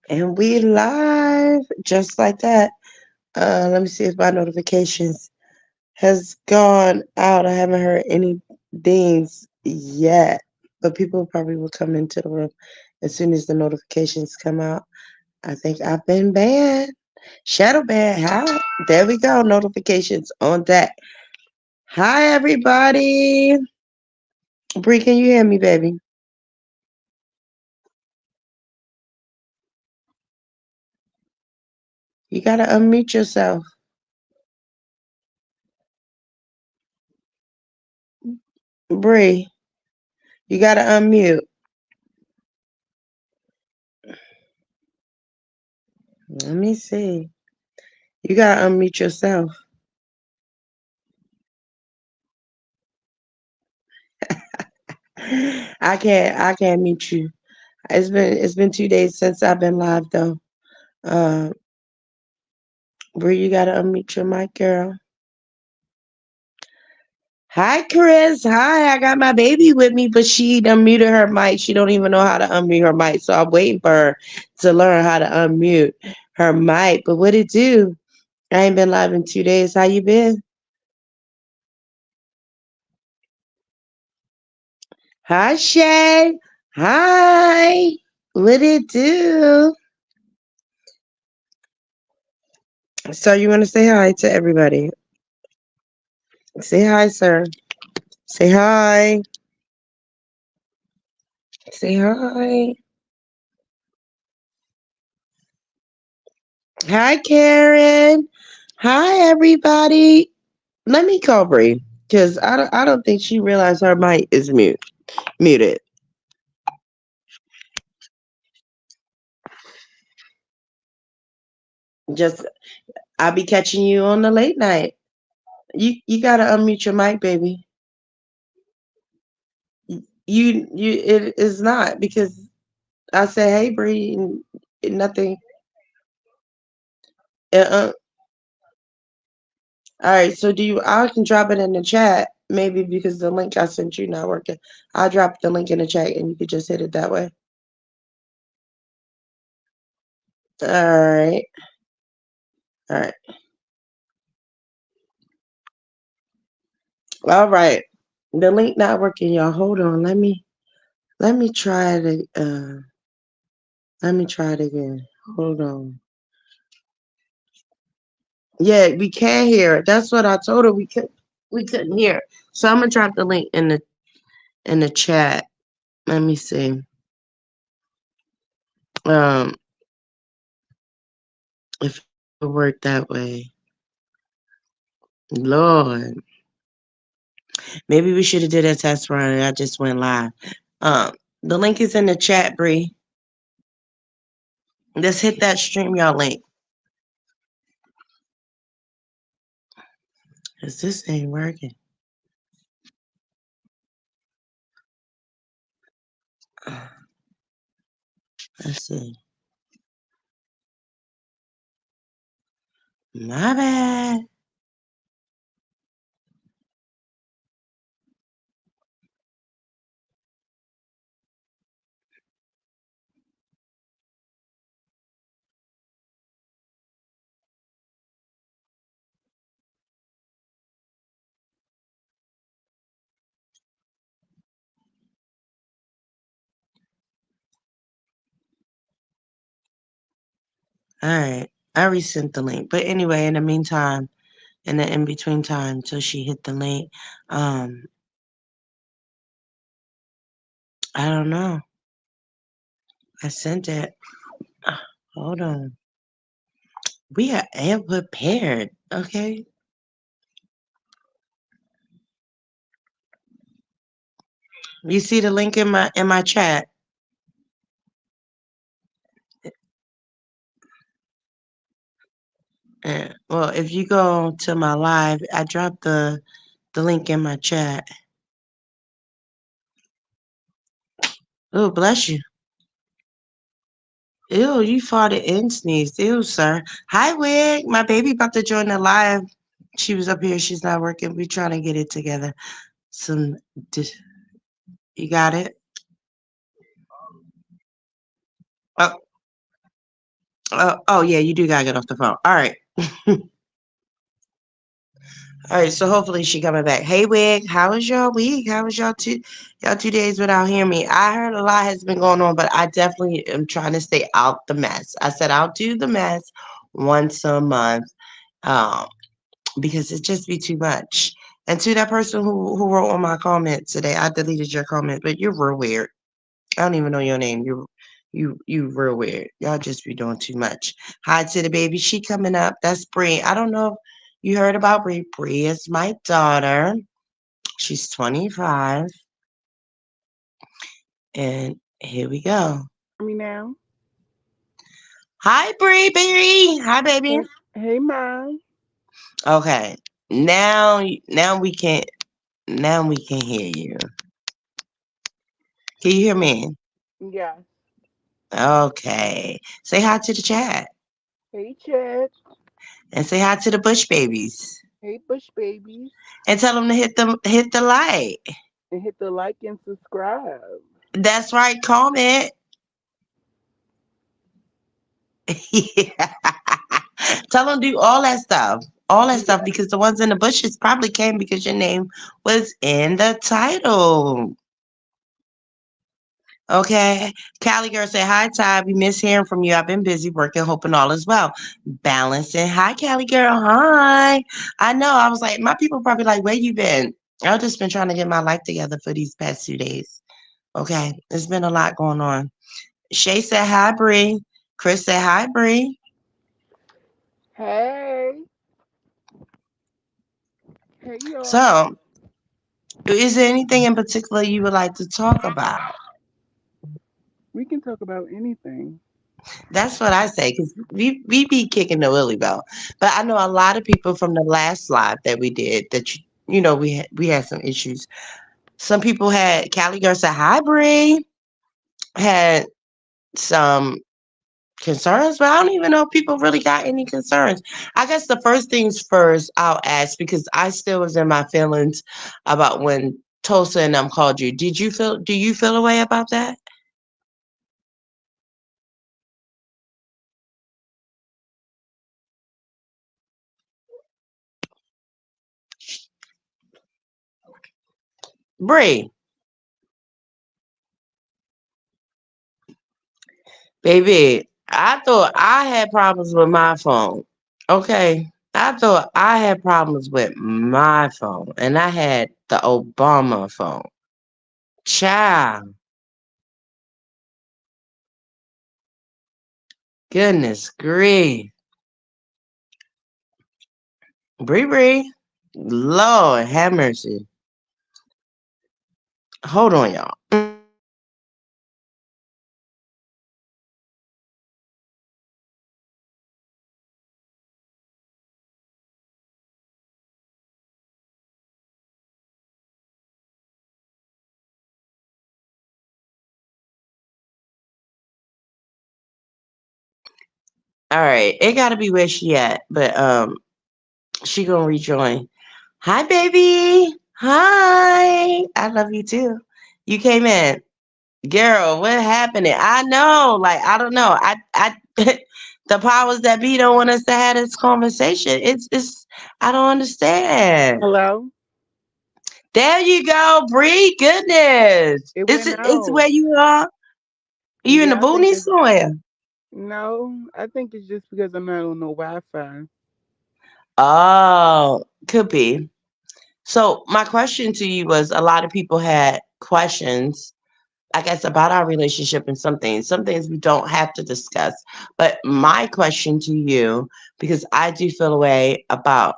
And we live just like that. Let me see if my notifications has gone out. I haven't heard any dings yet, but people probably will come into the room as soon as the notifications come out. I think I've been banned. Shadow ban. Hi. There we go. Notifications on deck. Hi, everybody. Bree, can you hear me, baby? You gotta unmute yourself. Bree, you gotta unmute. Let me see. You gotta unmute yourself. I can't mute you. It's been 2 days since I've been live though. Uh Bree, you gotta unmute your mic, girl. Hi Chris. Hi, I got my baby with me, but she unmuted her mic. She don't even know how to unmute her mic. So I'm waiting for her to learn how to unmute her mic. But what it do? I ain't been live in 2 days. How you been? Hi Shay. Hi. What it do? So you wanna say hi to everybody? Say hi, sir. Say hi. Say hi. Hi, Karen. Hi, everybody. Let me call Bree because I don't think she realized her mic is muted. Just I'll be catching you on the late night. You gotta unmute your mic, baby. You it is not because I said hey Bree and nothing. Uh, all right, so do you? I can drop it in the chat maybe because the link I sent you not working. I'll drop the link in the chat and you could just hit it that way. All right. All right. All right. The link not working, y'all. Hold on. Let me try it. Let me try it again. Hold on. Yeah, we can't hear it. That's what I told her. We couldn't hear it. So I'm gonna drop the link in the chat. Let me see. Um, if it would work that way. Lord, maybe we should have did a test run and I just went live. The link is in the chat, Bree. Just hit that stream y'all link. Cause this ain't working. Let's see. My bad. All right. I resent the link. But anyway, in the meantime, in the in between time till she hit the link, um, I don't know. I sent it. Hold on. We are ill prepared. Okay. You see the link in my chat. Well, if you go to my live, I dropped the link in my chat. Oh, bless you. Ew, you farted and sneezed. Ew, sir. Hi, Wig. My baby about to join the live. She was up here. She's not working. We trying to get it together. Some, you got it? Oh, Oh yeah, you do gotta get off the phone. All right. All right, so hopefully she coming back. Hey Wig, how was your week? How was y'all 2 days without hearing me? I heard a lot has been going on, but I definitely am trying to stay out the mess. I said I'll do the mess once a month, um, because it just be too much. And to that person who wrote on my comment today, I deleted your comment, but you're real weird. I don't even know your name. You real weird. Y'all just be doing too much. Hi to the baby. She coming up. That's Bree. I don't know if you heard about Bree. Bree is my daughter. She's 25. And here we go. Me now. Hi Bree, Bree. Hi baby. Hey, hey, mom. Okay. Now we can hear you. Can you hear me? Yes. Okay. Say hi to the chat Hey, Chad. and say hi to the Bush babies Hey, Bush babies. and tell them to hit the like. And hit the like and subscribe. That's right, comment. Yeah. Tell them do all that stuff. All that stuff Yeah. because the ones in the bushes probably came because your name was in the title. Okay. Callie girl say, hi, Ty. We miss hearing from you. I've been busy working, hoping all is well. Balancing. Hi, Callie girl. Hi. I know. I was like, my people probably like, where you been? I've just been trying to get my life together for these past 2 days. Okay. There's been a lot going on. Shay said, hi, Bree. Chris said, hi, Bree. Hey. Hey, y'all. So, is there anything in particular you would like to talk about? We can talk about anything. That's what I say because we be kicking the willy bell. But I know a lot of people from the last live that we did that we had some issues. Some people had Callie Girl said hi Bree had some concerns, but I don't even know if people really got any concerns. I guess the first things first I'll ask because I still was in my feelings about when Tulsa and them called you. Do you feel a way about that? Bree, baby, I thought I had problems with my phone. Okay. I thought I had problems with my phone and I had the Obama phone. Child, goodness grief. Bree Bree. Lord have mercy. Hold on, y'all. All right. It gotta be where she at, but she gonna rejoin. Hi, baby. Hi. I love you too. You came in. Girl, what happened? I know, like I don't know. I the powers that be don't want us to have this conversation. It's I don't understand. Hello? There you go, Bree. Goodness, It it's went it's out. where you are. You in the Yeah, I think boonies it's. somewhere? No, I think it's just because I'm not on no Wi Fi. Oh, could be. So my question to you was: a lot of people had questions I guess about our relationship and some things we don't have to discuss. But my question to you, because I did feel away about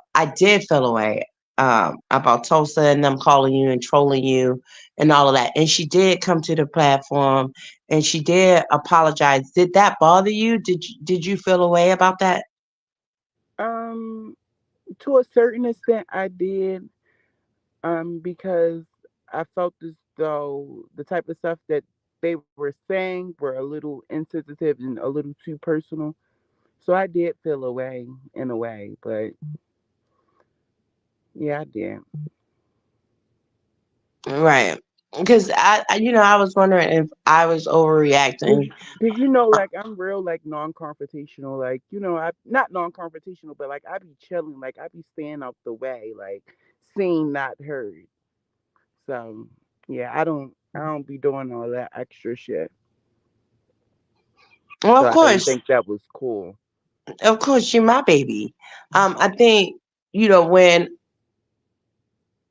Tulsa and them calling you and trolling you and all of that. And she did come to the platform and she did apologize. Did that bother you? Did you feel away about that? Um, to a certain extent, I did. Because I felt as though the type of stuff that they were saying were a little insensitive and a little too personal. So I did feel away in a way, but yeah, I did. Right. because I was wondering if I was overreacting. Cause you know, like I'm real like non-confrontational. Like I not non-confrontational, but like I be chilling. Like I be staying out the way. Like seen, not heard. So yeah, I don't be doing all that extra shit. Well, So I didn't think that was cool. of course, you're my baby. I think when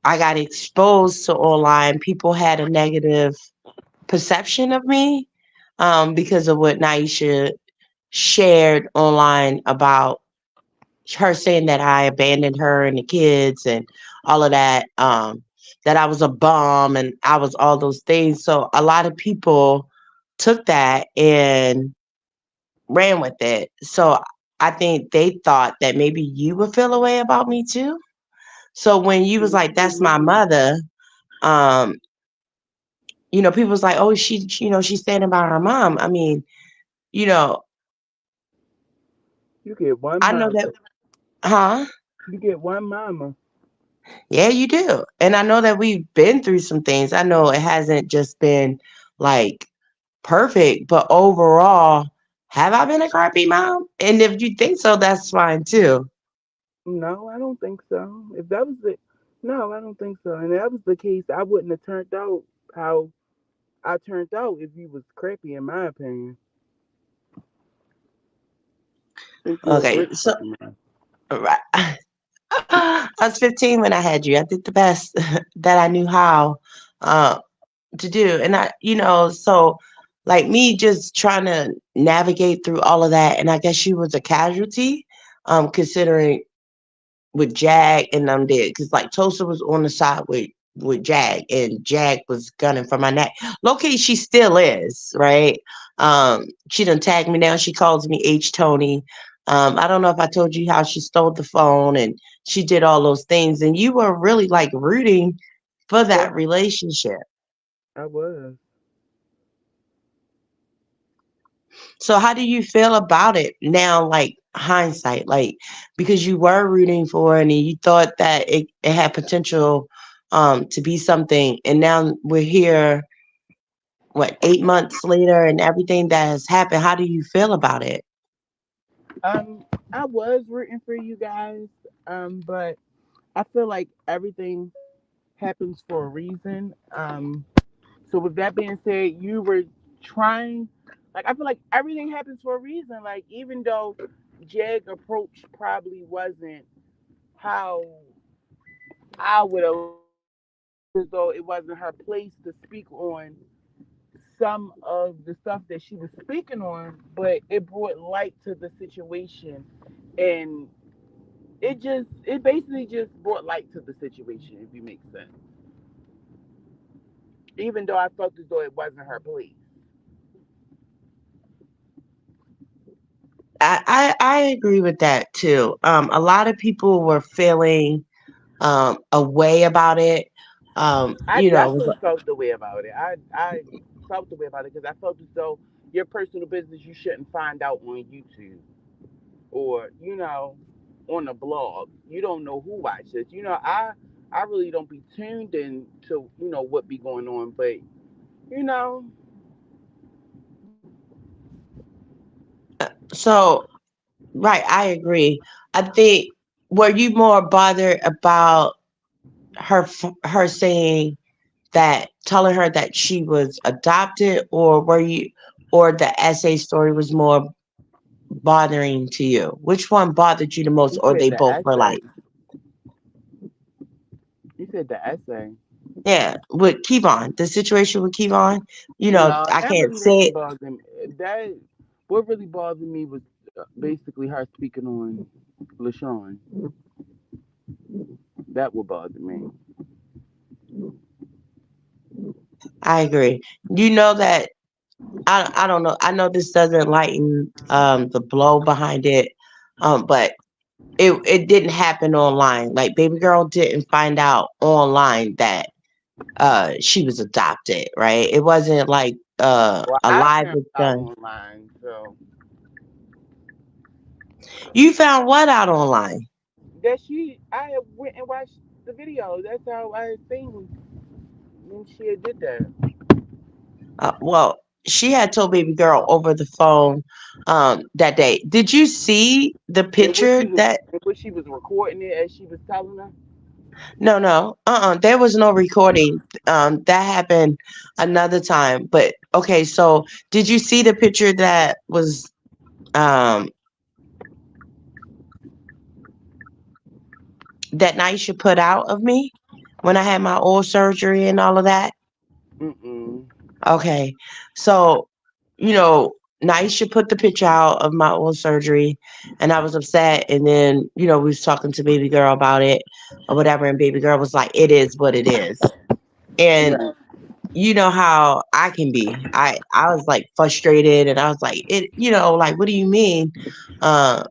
I got exposed to online, people had a negative perception of me, because of what Naisha shared online about her saying that I abandoned her and the kids and all of that, that I was a bum and I was all those things. So a lot of people took that and ran with it. So I think they thought that maybe you would feel a way about me too. So when you was like, "That's my Mm-mm. mother," um, people was like, "Oh, she's standing by her mom." I mean, you know, You get one I know mama. that, huh? You get one mama. Yeah, you do. And I know that we've been through some things. I know it hasn't just been like perfect, but overall, have I been a crappy mom? And if you think so, that's fine too. No, I don't think so. If that was the No, I don't think so. And if that was the case, I wouldn't have turned out how I turned out if you was crappy, in my opinion. I think you're a Okay, great so fucking man. right. I was 15 when I had you. I did the best that I knew how uh, to do. And so like me just trying to navigate through all of that. And I guess you was a casualty, considering with Jag and them did, because like Tosa was on the side with Jag, and Jag was gunning for my neck. Low-key, she still is, right? She done tagged me now. She calls me H Tony. I don't know if I told you how she stole the phone and she did all those things, and you were really like rooting for Yeah, that relationship. I was. So how do you feel about it now, like hindsight, like because you were rooting for it and you thought that it had potential to be something, and now we're here, what, 8 months later, and everything that has happened. How do you feel about it? I was rooting for you guys, but I feel like everything happens for a reason. So with that being said, you were trying. Like I feel like everything happens for a reason. Like even though Jag approach probably wasn't how I would have, as though it wasn't her place to speak on some of the stuff that she was speaking on, but it brought light to the situation, and it basically just brought light to the situation, if you make sense. Even though I felt as though it wasn't her place. I agree with that too. A lot of people were feeling a way about it. I definitely felt the way about it. I felt the way about it because I felt as though your personal business you shouldn't find out on YouTube or on the blog. You don't know who watches. I really don't be tuned in to what be going on, but you know so right, I agree. I think, were you more bothered about her saying that, telling her that she was adopted, or the essay story was more bothering to you? Which one bothered you the most, you or said they the both were essay. like, You said the essay. yeah, with Kevon, the situation with Kevon, No, I that can't really say didn't it. bother me. That What really bothered me was basically her speaking on LaShawn. That would bother me. I agree. You know that I don't know. I know this doesn't lighten the blow behind it, but it didn't happen online. Like baby girl didn't find out online that she was adopted, right? It wasn't like Well, a I live found was out done. online, so You found what out online? I went and watched the video. That's how I seen And she had did that. Well, she had told baby girl over the phone that day. Did you see the And what picture she was that and what she was recording it as she was telling her. no. There was no recording. That happened another time. But okay, so did you see the picture that was um that Naisha put out of me when I had my oral surgery and all of that? Mm-mm. Okay. So, you know, Naisha put the picture out of my oral surgery and I was upset. And then, we was talking to baby girl about it or whatever. And baby girl was like, it is what it is. And Right. you know how I can be. I was like frustrated and I was like, like, what do you mean? Uh,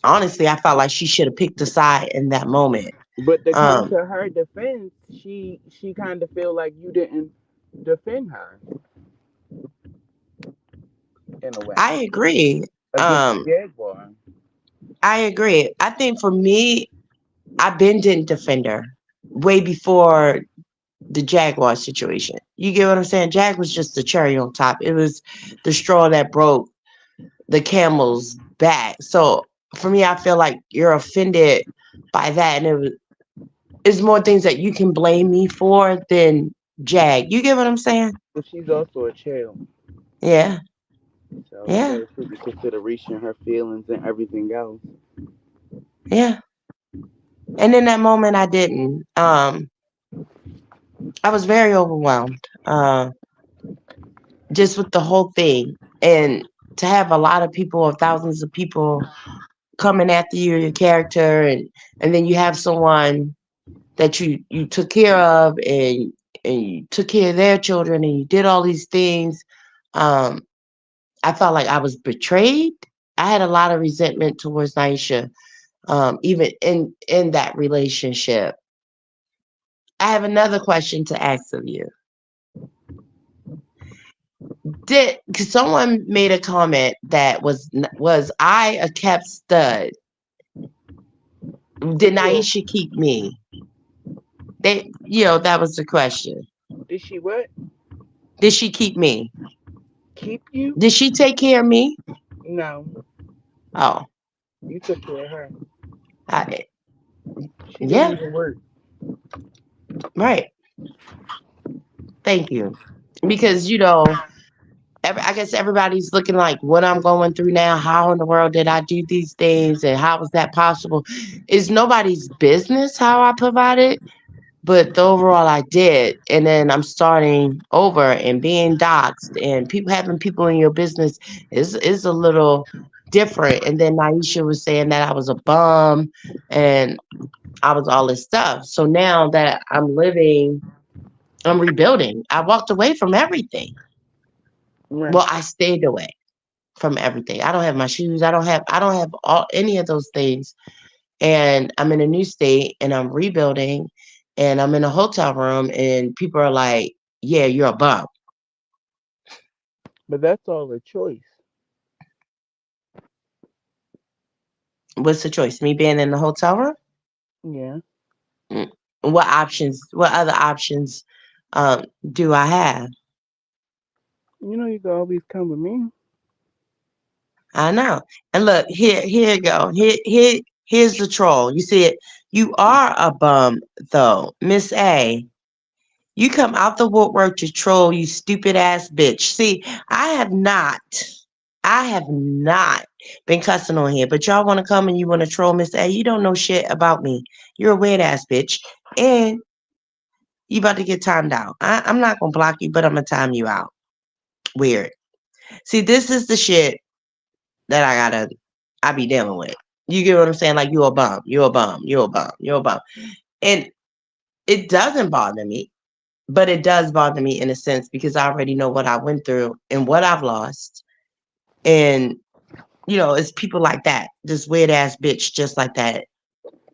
honestly, I felt like she should have picked a side in that moment. But to come Um, to her defense, she kind of feel like you didn't defend her in a way I agree. against the Um, Jaguar. I agree. I think for me, I been didn't defend her way before the Jaguar situation. You get what I'm saying? Jag was just the cherry on top. It was the straw that broke the camel's back. So for me, I feel like you're offended by that, and it's more things that you can blame me for than Jag. You get what I'm saying? But she's also a child, Yeah, so you yeah, gotta take into consideration her feelings and everything else. yeah. And in that moment, I didn't. I was very overwhelmed, just with the whole thing, and to have a lot of people or thousands of people coming after you, your character, and then you have someone that you took care of and you took care of their children and you did all these things. um I felt like I was betrayed. I had a lot of resentment towards Naisha, even in that relationship. I have another question to ask of you. Did, cause someone made a comment that was I a kept stud? Did Well, Naisha keep me? That was the question. did she what? Did she keep me? Keep you? Did she take care of me? No, Oh, you took care of her. I, She didn't yeah, even work. right. Thank you. Because, I guess everybody's looking like what I'm going through now. How in the world did I do these things? And how was that possible? It's nobody's business how I provided, but the overall I did. And then I'm starting over and being doxxed and people having people in your business is a little different. And then Naisha was saying that I was a bum and I was all this stuff. So now that I'm rebuilding. I walked away from everything. Right. Well, I stayed away from everything. I don't have my shoes. I don't have all any of those things. And I'm in a new state and I'm rebuilding and I'm in a hotel room and people are like, "Yeah, you're a bum." But that's all a choice. What's the choice? Me being in the hotel room? Yeah. Mm. What other options do I have? You know you can always come with me. I know. And look, here you go. Here's the troll. You see it? You are a bum though, Miss A. You come out the woodwork to troll, you stupid ass bitch. See, I have not been cussing on here, but y'all want to come and you want to troll Miss A. You don't know shit about me. You're a weird ass bitch. And you about to get timed out. I'm not going to block you, but I'm going to time you out. Weird. See, this is the shit that I be dealing with. You get what I'm saying? Like, you a bum. You a bum. You a bum. You a bum. And it doesn't bother me. But it does bother me in a sense because I already know what I went through and what I've lost. And, it's people like that, this weird ass bitch just like that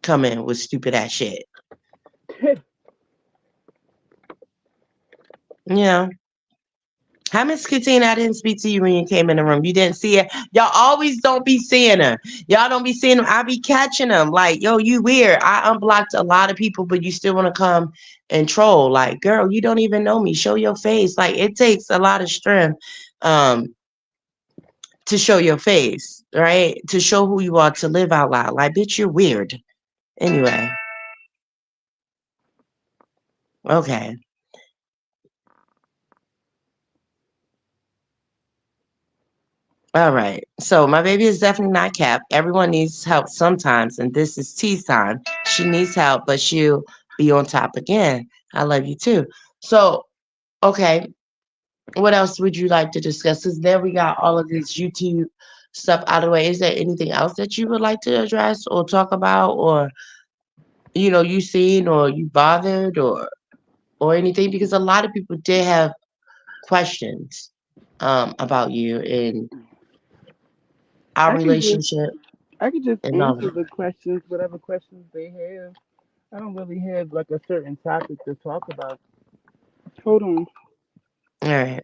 coming with stupid ass shit. You know, Hi, Miss Katina. I didn't speak to you when you came in the room. You didn't see her. Y'all always don't be seeing her. Y'all don't be seeing them. I be catching them. Like, yo, you weird. I unblocked a lot of people, but you still want to come and troll. Like, girl, you don't even know me. Show your face. Like, it takes a lot of strength um, to show your face, right? To show who you are, to live out loud. Like, bitch, you're weird. Anyway, okay. All right. So my baby is definitely not capped. Everyone needs help sometimes, and this is T's time. She needs help, but she'll be on top again. I love you too. So, okay, what else would you like to discuss? Because then we got all of this YouTube stuff out of the way. Is there anything else that you would like to address or talk about, or you seen or you bothered or anything? Because a lot of people did have questions about you and our I can just relationship I can just and all of answer it. the questions, whatever questions they have. I don't really have like a certain topic to talk about. Hold on. All right.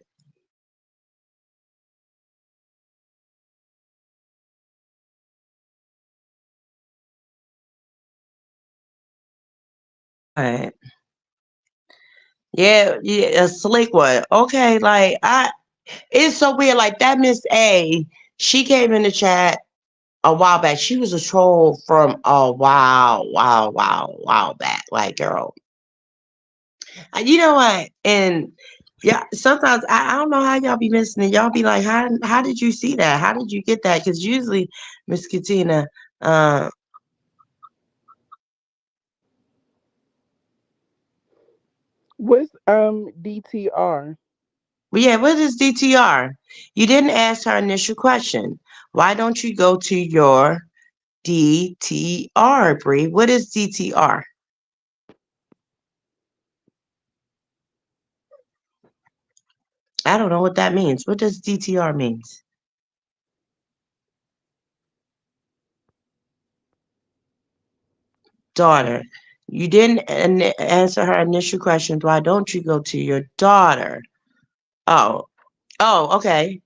Right. Yeah, yeah, a slick one. Okay, like it's so weird. Like that Miss A, she came in the chat a while back. She was a troll from a while back. Like, girl, you know what? And yeah, sometimes I don't know how y'all be missing it. Y'all be like, how did you see that? How did you get that? Because usually, Miss Katina, uh, What's DTR? well, yeah, what is DTR? You didn't ask her initial question. Why don't you go to your DTR, Bree? What is DTR? I don't know what that means. What does DTR means? Daughter. You didn't answer her initial question. Why don't you go to your daughter? Oh, oh, okay.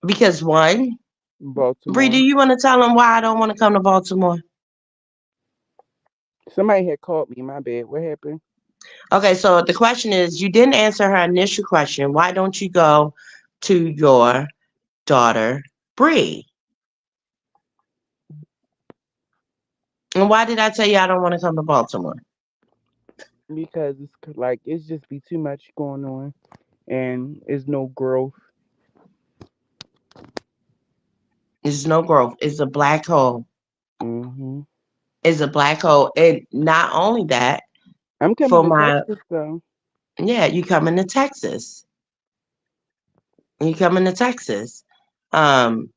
Because one, Bree, do Baltimore. you want to tell them why I don't want to come to Baltimore? Somebody had called me. My bad. What happened? Okay, so the question is, you didn't answer her initial question. Why don't you go to your daughter, Bree? And why did I tell you I don't want to come to Baltimore? Because it's just be too much going on, and it's no growth. There's no growth. It's a black hole. Hmm. It's a black hole. And not only that, I'm coming for to my, Texas though. yeah, you coming to Texas. You coming to Texas. Um,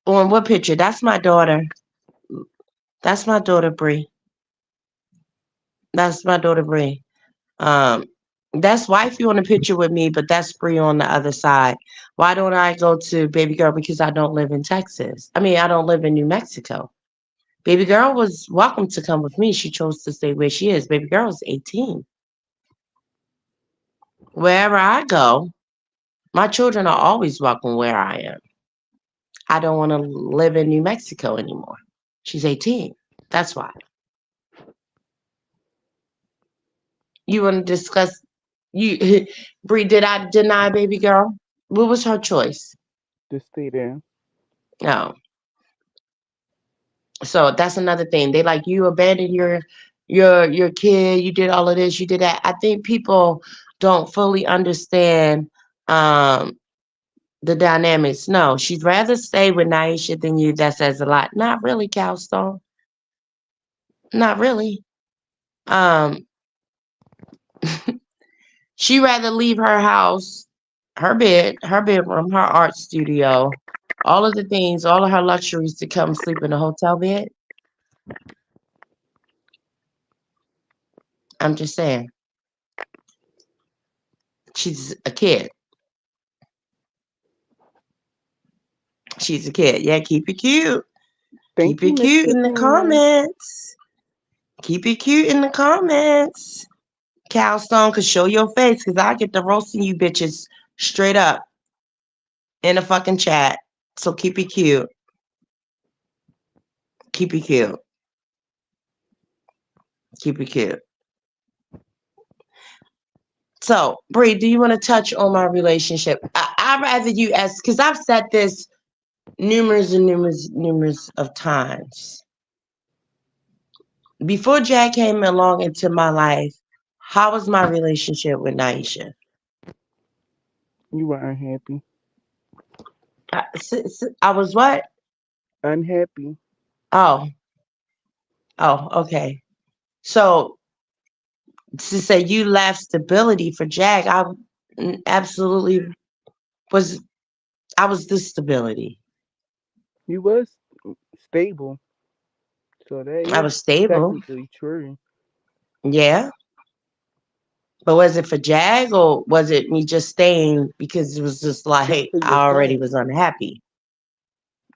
on what picture? That's my daughter. That's my daughter, Bree. That's my daughter, Bree. Um, that's wifey on the picture with me, but that's Bree on the other side. Why don't I go to baby girl? Because I don't live in Texas. I mean, I don't live in New Mexico. Baby girl was welcome to come with me. She chose to stay where she is. Baby girl is 18. Wherever I go, my children are always welcome where I am. I don't want to live in New Mexico anymore. She's 18. That's why. You want to discuss you Bree, did I deny baby girl? What was her choice? To stay there. No. So that's another thing. They like you abandoned your kid, you did all of this, you did that. I think people don't fully understand um the dynamics. No, she'd rather stay with Naisha than you. That says a lot. Not really, Calstone. Not really. Um, she rather leave her house, her bed, her bedroom, her art studio, all of the things, all of her luxuries to come sleep in a hotel bed. I'm just saying, she's a kid. She's a kid. Yeah, keep it cute. Thank Keep you, it Miss cute in the Katina. comments. Keep it cute in the comments. Calstone could show your face because I get to roasting you bitches straight up in a fucking chat. So keep it cute. Keep it cute. Keep it cute. So, Bree, do you want to touch on my relationship? I'd rather you ask, because I've said this numerous of times. Before Jack came along into my life, how was my relationship with Naisha? You were unhappy. I was what? Unhappy. Oh, okay. So to say you left stability for Jack, I absolutely was. I was the stability. You was stable. So that I is was stable. technically true. Yeah. But was it for Jag or was it me just staying because it was just It's like for I already yourself. was unhappy?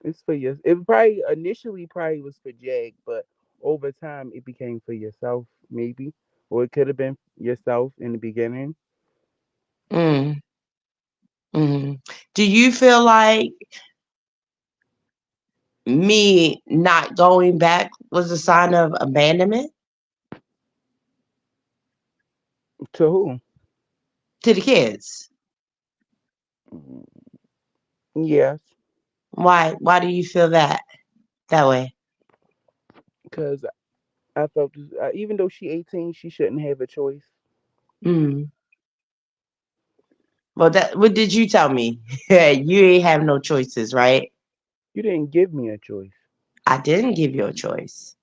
It's for your. It probably initially probably was for Jag, but over time it became for yourself, maybe, or it could have been yourself in the beginning. Mm, mm. Do you feel like me not going back was a sign of abandonment To who? to the kids? Mm, yes, Why do you feel that way? because I felt even though she 18, she shouldn't have a choice. Mm. Well, that what did you tell me? You ain't have no choices, right? You didn't give me a choice. I didn't give you a choice.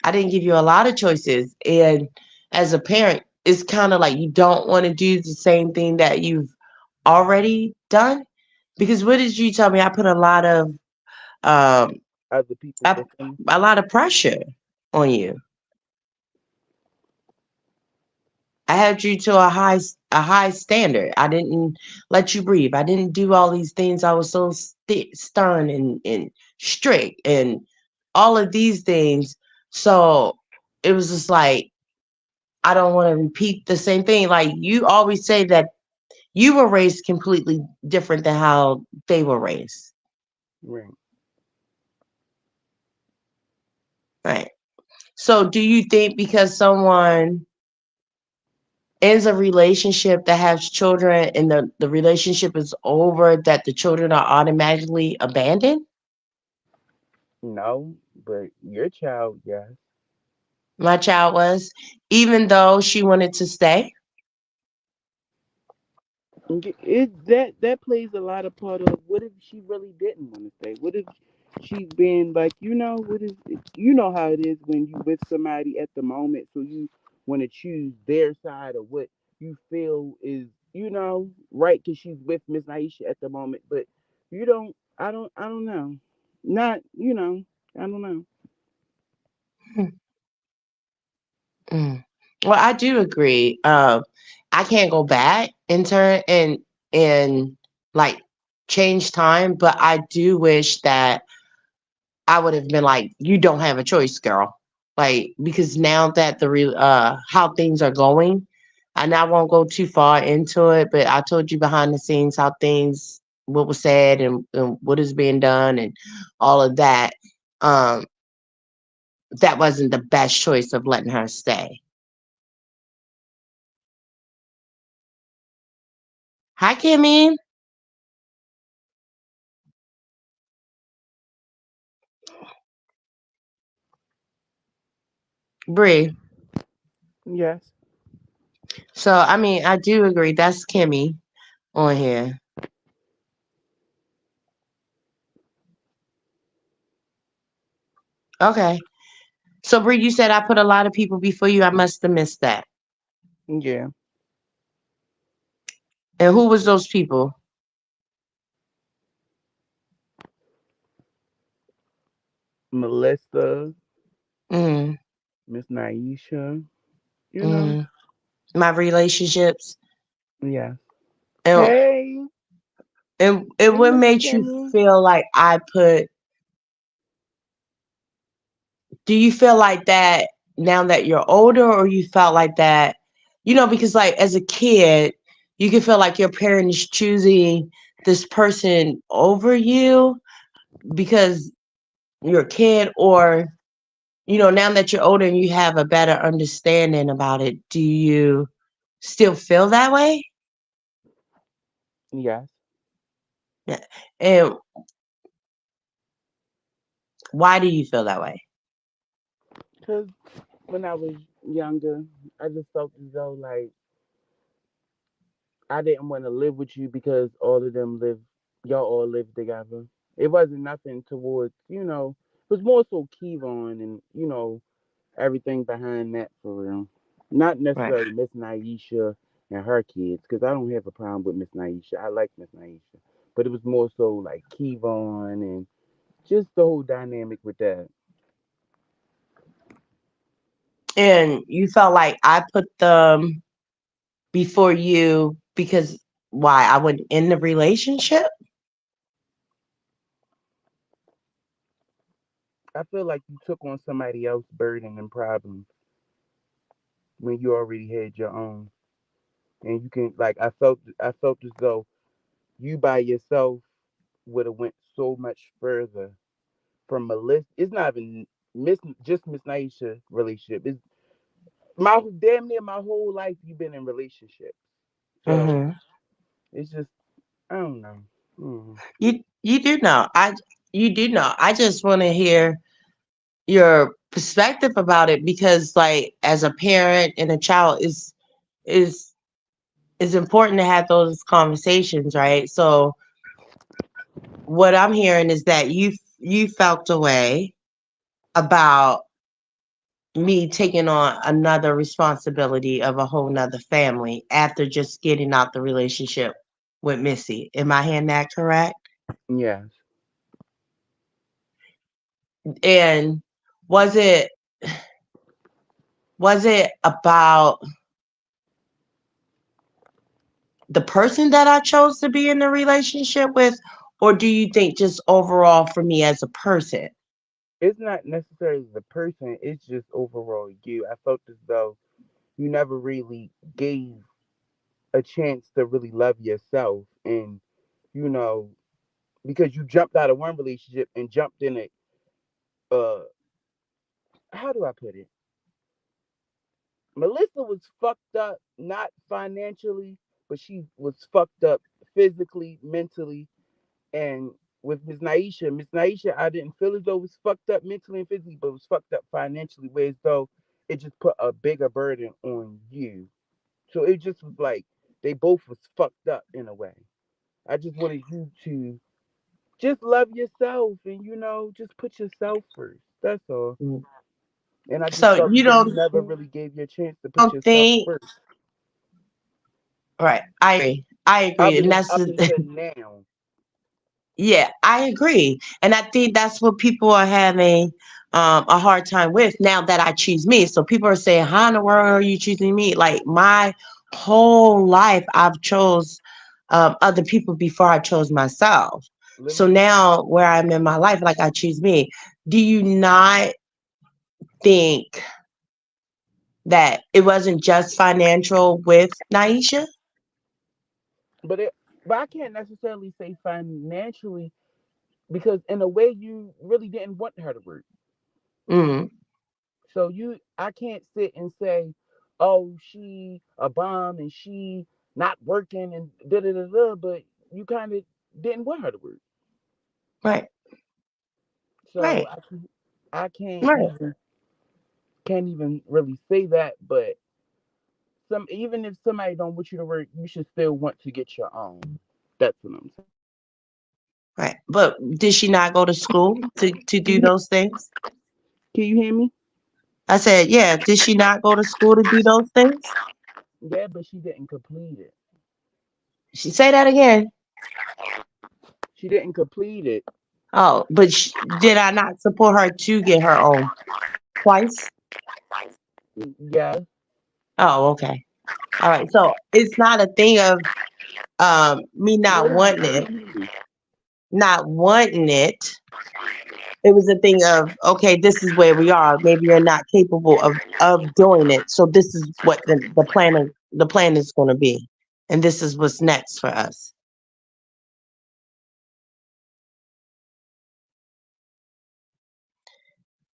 I didn't give you a lot of choices. And as a parent, it's kind of like you don't want to do the same thing that you've already done. Because what did you tell me? I put um Other people I, within. a lot of pressure on you. I held you to a high standard. I didn't let you breathe. I didn't do all these things. I was so stern and strict and all of these things. So it was just like I don't want to repeat the same thing. Like you always say that you were raised completely different than how they were raised. Right. Right. So do you think because someone ends a relationship that has children and the relationship is over that the children are automatically abandoned? No, but your child, yes. My child was, even though she wanted to stay. That plays a lot of part of what if she really didn't want to stay? What if she's been like what is you know how it is when you with somebody at the moment, so you want to choose their side of what you feel is right because she's with Miss Naisha at the moment, but you don't. I don't know. Not I don't know. Mm. Well, I do agree. I can't go back in turn and like change time, but I do wish that I would have been like, you don't have a choice, girl. Like because now that how things are going, and I won't go too far into it, but I told you behind the scenes how things what was said and what is being done and all of that. Um, that wasn't the best choice of letting her stay. Hi, Kimmy. Bree. Yes. So I mean, I do agree. That's Kimmy on here. Okay. So Bree, you said I put a lot of people before you. I must have missed that. Yeah. And who was those people? Melissa, Mm, Miss Naisha, you know. mm. My relationships. Yes. And Hey. and Hey, what Miss made you Kimmy. feel like I put do you feel like that now that you're older, or you felt like that, because like as a kid, you can feel like your parent is choosing this person over you because you're a kid, or now that you're older and you have a better understanding about it, do you still feel that way? Yes, Yeah. And why do you feel that way? because when I was younger, I just felt as though like I didn't want to live with you because all of them live, y'all all live together. It wasn't nothing towards, it was more so Kevon and, everything behind that for real. Not Right. necessarily Miss Naisha and her kids, because I don't have a problem with Miss Naisha. I like Miss Naisha. But it was more so like Kevon and just the whole dynamic with that. And you felt like I put them before you because why? I went in the relationship? I feel like you took on somebody else's burden and problems when you already had your own. And you can like I felt as though you by yourself would have went so much further from Melissa. It's not even Miss Naisha relationship. It's my damn near my whole life you've been in relationships. So Mm-hmm. it's just I don't know. Mm. You do know. You do know. I just want to hear your perspective about it because, like, as a parent and a child, is is important to have those conversations, right? So, what I'm hearing is that you felt a way about me taking on another responsibility of a whole nother family after just getting out the relationship with Missy. Am I hearing that correct? Yes. And was it about the person that I chose to be in the relationship with, or do you think just overall for me as a person? It's not necessarily the person, it's just overall you. I felt as though you never really gave a chance to really love yourself and you know because you jumped out of one relationship and jumped in it uh how do I put it? Melissa was fucked up, not financially, but she was fucked up physically, mentally, and with Miss Naisha, I didn't feel as though it was fucked up mentally and physically, but it was fucked up financially, whereas though it just put a bigger burden on you. So it just was like they both was fucked up in a way. I just wanted you to just love yourself and just put yourself first. That's all. Mm. And I just So felt as though you never really gave your chance to put don't yourself think, first. right? I agree. I I agree, and mean, that's up until now. yeah, I agree, and I think that's what people are having a hard time with now that I choose me. So people are saying, "How in the world are you choosing me?" Like my whole life, I've chose other people before I chose myself. Let So me now, where I'm in my life, like I choose me. Do you not think that it wasn't just financial with Naisha? but it but I can't necessarily say financially because in a way you really didn't want her to work. Mm, So I can't sit and say, "Oh, she a bomb and she not working and da da da da," but you kind of didn't want her to work. right, So right, I can't right. even really say that, but even if somebody don't want you to work, you should still want to get your own. That's what I'm saying. Right. But did she not go to school to Can do you, those things? can you hear me? I said, yeah, did she not go to school to do those things? Yeah, but she didn't complete it. She say that again. She didn't complete it. Oh, but did I not support her to get her own twice? Yeah. Oh, okay. All right. So it's not a thing of me Wait not a minute. wanting it, not wanting it. It was a thing of, okay, this is where we are. Maybe you're not capable of doing it. So this is what the plan is going to be. And this is what's next for us.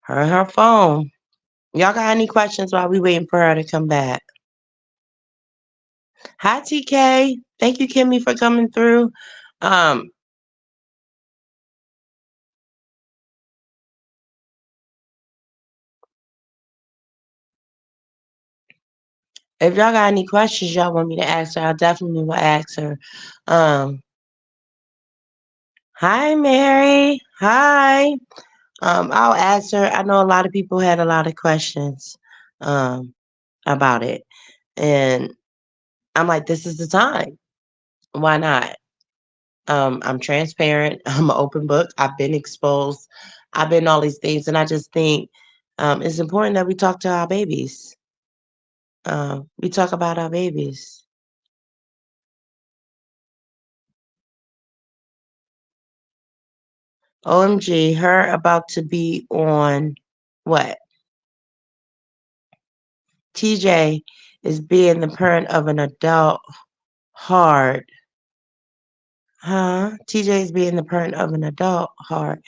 Her and her phone. Y'all got any questions while we waiting for her to come back? Hi, TK. Thank you, Kimmy, for coming through. Um, if y'all got any questions y'all want me to ask her, I definitely will ask her. Um, hi, Mary. Hi. I'll ask her. I know a lot of people had a lot of questions about it. And I'm like, this is the time. Why not? I'm transparent. I'm an open book. I've been exposed. I've been all these things. And I just think it's important that we talk to our babies. We talk about our babies. OMG, her about to be on what? TJ is being the parent of an adult hard. Huh? TJ is being the parent of an adult hard.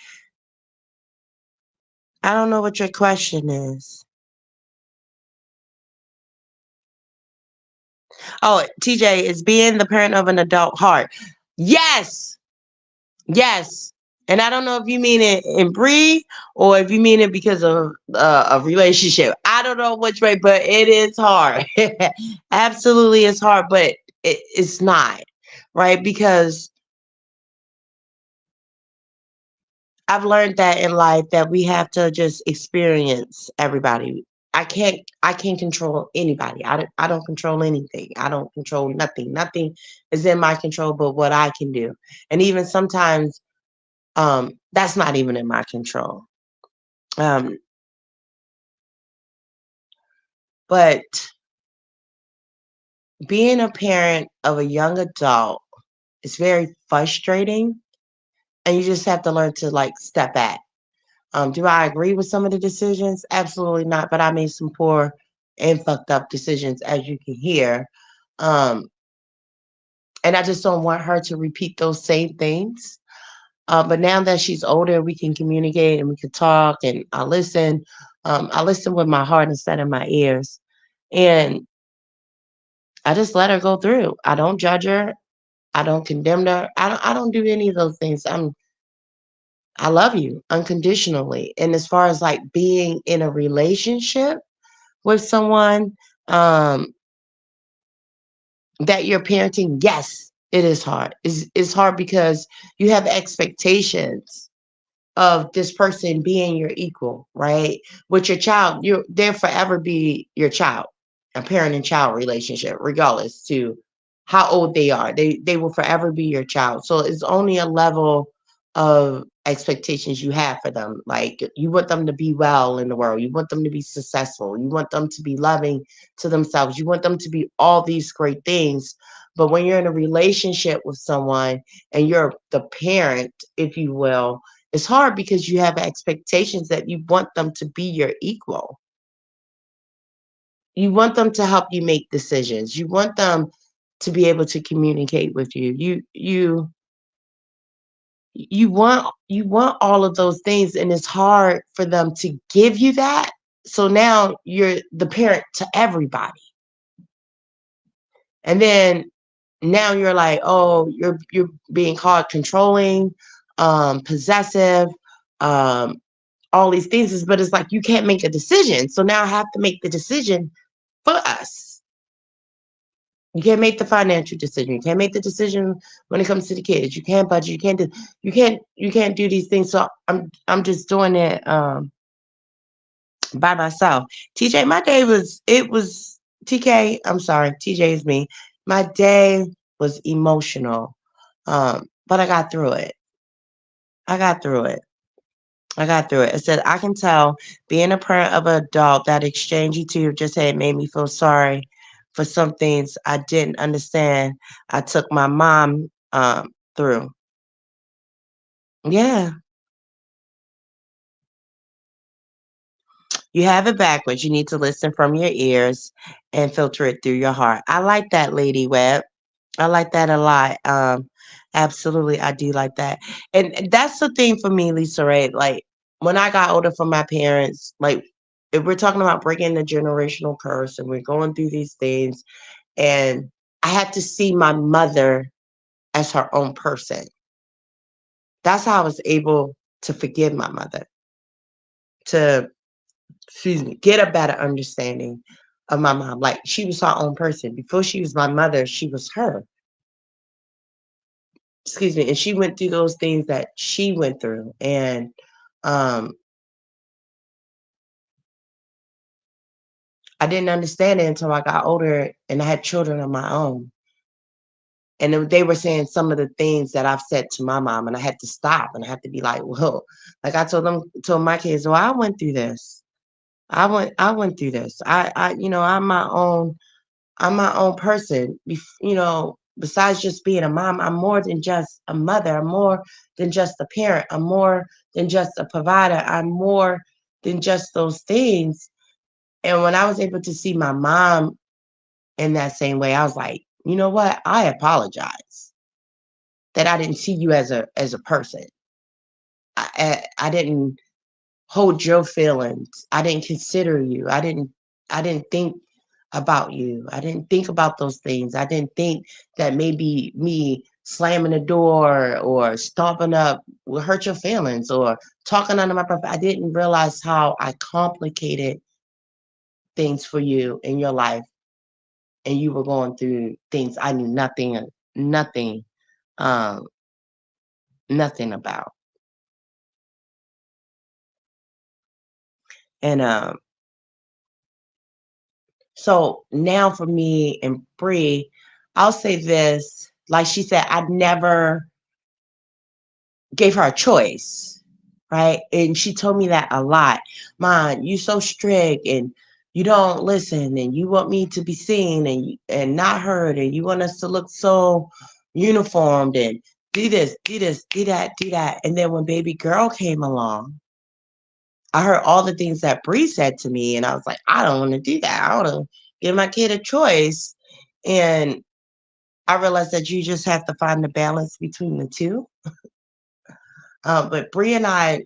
I don't know what your question is. Oh, TJ is being the parent of an adult hard. Yes. Yes. And I don't know if you mean it in Bree or if you mean it because of a relationship. I don't know which way, but it is hard. Absolutely, it's hard, but it's not, right? Because I've learned that in life that we have to just experience everybody. I can't control anybody. I don't control anything. I don't control nothing. Nothing is in my control but what I can do. And even sometimes that's not even in my control. Um, but being a parent of a young adult is very frustrating, and you just have to learn to like step back. Do I agree with some of the decisions? Absolutely not. But I made some poor and fucked up decisions, as you can hear. Um, and I just don't want her to repeat those same things. But now that she's older, we can communicate and we can talk, and I listen. I listen with my heart instead of my ears. And I just let her go through. I don't judge her. I don't condemn her. I don't do any of those things. I love you unconditionally. And as far as like being in a relationship with someone um that you're parenting, yes, it is hard. It's hard because you have expectations of this person being your equal, right? With your child, they'll forever be your child, a parent and child relationship, regardless to how old they are. They will forever be your child. So it's only a level of expectations you have for them. Like you want them to be well in the world. You want them to be successful. You want them to be loving to themselves. You want them to be all these great things. But when you're in a relationship with someone and you're the parent, if you will, it's hard because you have expectations that you want them to be your equal. You want them to help you make decisions. You want them to be able to communicate with you. You want all of those things, and it's hard for them to give you that. So now you're the parent to everybody. And then now you're like, oh, you're being called controlling, possessive, um, all these things is, but it's like you can't make a decision. So now I have to make the decision for us. You can't make the financial decision. You can't make the decision when it comes to the kids. You can't budget. You can't do these things. So I'm just doing it by myself. TJ, my day was it was TK. I'm sorry, TJ is me. My day was emotional, but I got through it. I got through it. I got through it. It said, I can tell being a parent of an adult that exchange you two just had made me feel sorry for some things I didn't understand. I took my mom through. Yeah. You have it backwards. You need to listen from your ears and filter it through your heart. I like that, Lady Web. I like that a lot. Absolutely, I do like that. And that's the thing for me, Lisa Ray. Like when I got older from my parents, like if we're talking about breaking the generational curse and we're going through these things, and I had to see my mother as her own person. That's how I was able to forgive my mother, to excuse me, get a better understanding of my mom. Like she was her own person. Before she was my mother, she was her. Excuse me. And she went through those things that she went through. And um I didn't understand it until I got older and I had children of my own. And they were saying some of the things that I've said to my mom, and I had to stop and I had to be like, well, like I told my kids, well, I went through this. I went through this. I'm my own person. Besides just being a mom, I'm more than just a mother. I'm more than just a parent. I'm more than just a provider. I'm more than just those things. And when I was able to see my mom in that same way, I was like, you know what? I apologize that I didn't see you as a person. I didn't hold your feelings. I didn't consider you. I didn't think about you. I didn't think about those things. I didn't think that maybe me slamming the door or stomping up will hurt your feelings or talking under my breath. I didn't realize how I complicated things for you in your life and you were going through things I knew nothing, um, nothing about. And so now for me and Bree, I'll say this. Like she said, I never gave her a choice, right? And she told me that a lot. Mom, you so strict and you don't listen and you want me to be seen and not heard and you want us to look so uniformed and do this, do that. And then when baby girl came along, I heard all the things that Bree said to me, and I was like, I don't want to do that. I want to give my kid a choice. And I realized that you just have to find the balance between the two. But Bree and I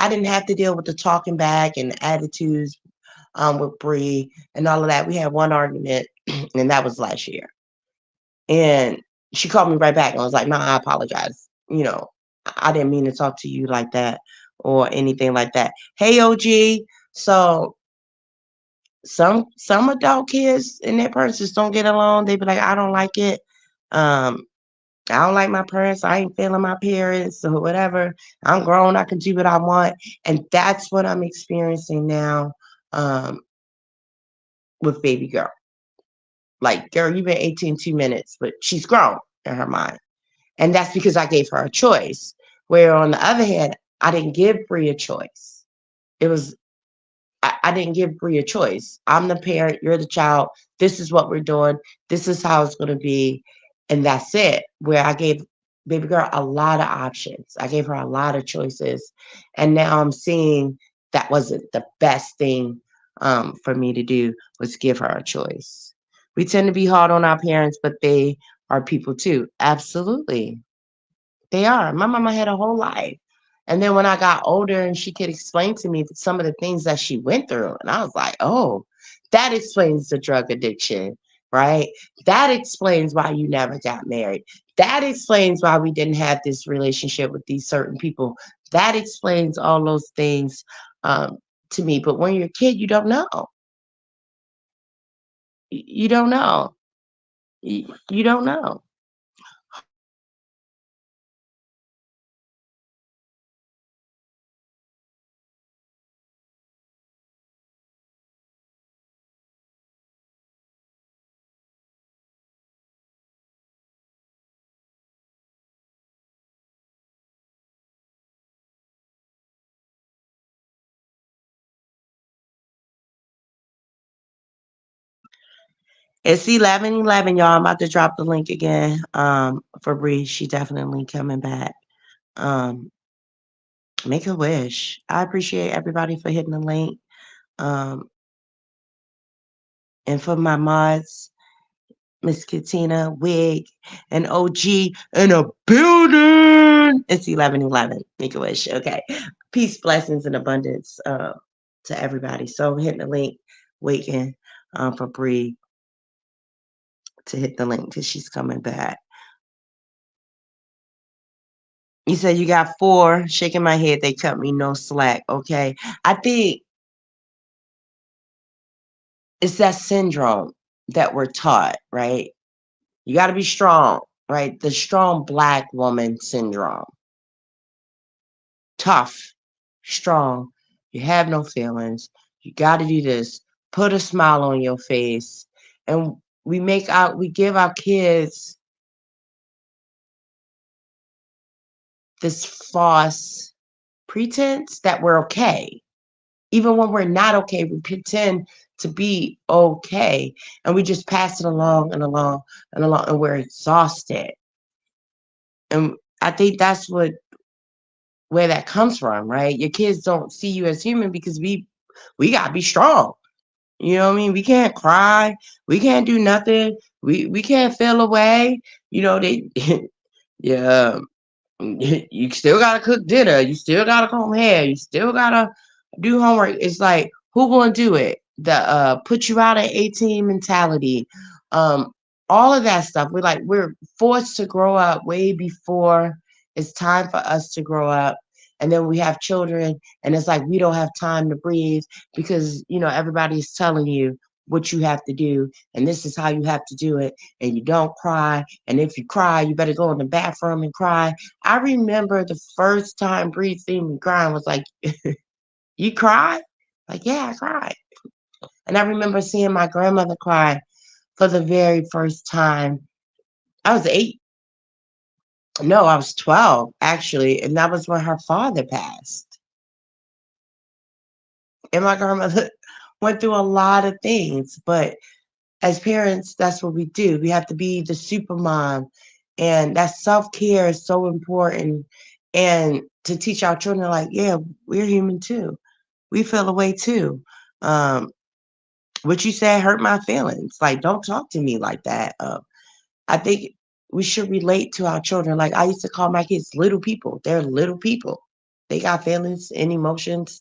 didn't have to deal with the talking back and attitudes with Bree and all of that. We had one argument, and that was last year. And she called me right back and was like, "Ma, I apologize. I didn't mean to talk to you like that or anything like that." Hey, OG. So some adult kids and their parents just don't get along. They be like, I don't like it. Um, I don't like my parents. I ain't feeling my parents or whatever. I'm grown. I can do what I want. And that's what I'm experiencing now um, with baby girl. Like, girl, you've been 18 2 minutes, but she's grown in her mind. And that's because I gave her a choice. Where on the other hand, I didn't give Bree a choice. It was I didn't give Bree a choice. I'm the parent, you're the child. This is what we're doing. This is how it's going to be. And that's it. Where I gave baby girl a lot of options. I gave her a lot of choices. And now I'm seeing that wasn't the best thing for me to do was give her a choice. We tend to be hard on our parents, but they are people too. Absolutely. They are. My mama had a whole life. And then when I got older and she could explain to me some of the things that she went through, and I was like, oh, that explains the drug addiction, right? That explains why you never got married. That explains why we didn't have this relationship with these certain people. That explains all those things to me. But when you're a kid, you don't know. You don't know. You don't know. It's 11:11, y'all. I'm about to drop the link again for Bree. She definitely coming back. Um, Make a wish. I appreciate everybody for hitting the link. Um, and for my mods, Miss Katina, Wig, and OG in a building. It's 11:11. Make a wish. Okay. Peace, blessings, and abundance to everybody. So I'm hitting the link, waiting for Bree to hit the link because she's coming back. You said you got 4. Shaking my head. They cut me no slack. Okay. I think it's that syndrome that we're taught, right? You got to be strong, right? The strong black woman syndrome. Tough, strong. You have no feelings. You got to do this. Put a smile on your face. And we give our kids this false pretense that we're okay. Even when we're not okay, we pretend to be okay. And we just pass it along and along and along, and we're exhausted. And I think that's where that comes from, right? Your kids don't see you as human because we gotta be strong. You know what I mean? We can't cry. We can't do nothing. We can't feel away. You know, they yeah. You still gotta cook dinner. You still gotta comb hair. You still gotta do homework. It's like, who gonna do it? The put you out at 18 mentality. Um, all of that stuff. We're forced to grow up way before it's time for us to grow up. And then we have children, and it's like we don't have time to breathe because everybody's telling you what you have to do, and this is how you have to do it, and you don't cry. And if you cry, you better go in the bathroom and cry. I remember the first time Bree seen me crying was like, "You cried?" Like, yeah, I cried. And I remember seeing my grandmother cry for the very first time. I was 8. No, I was 12 actually, and that was when her father passed. And my grandmother went through a lot of things, but as parents, that's what we do. We have to be the super mom, and that self-care is so important. And to teach our children, like, yeah, we're human too. We feel a way too. Um, what you said hurt my feelings. Like, don't talk to me like that. I think we should relate to our children. Like, I used to call my kids little people. They're little people. They got feelings and emotions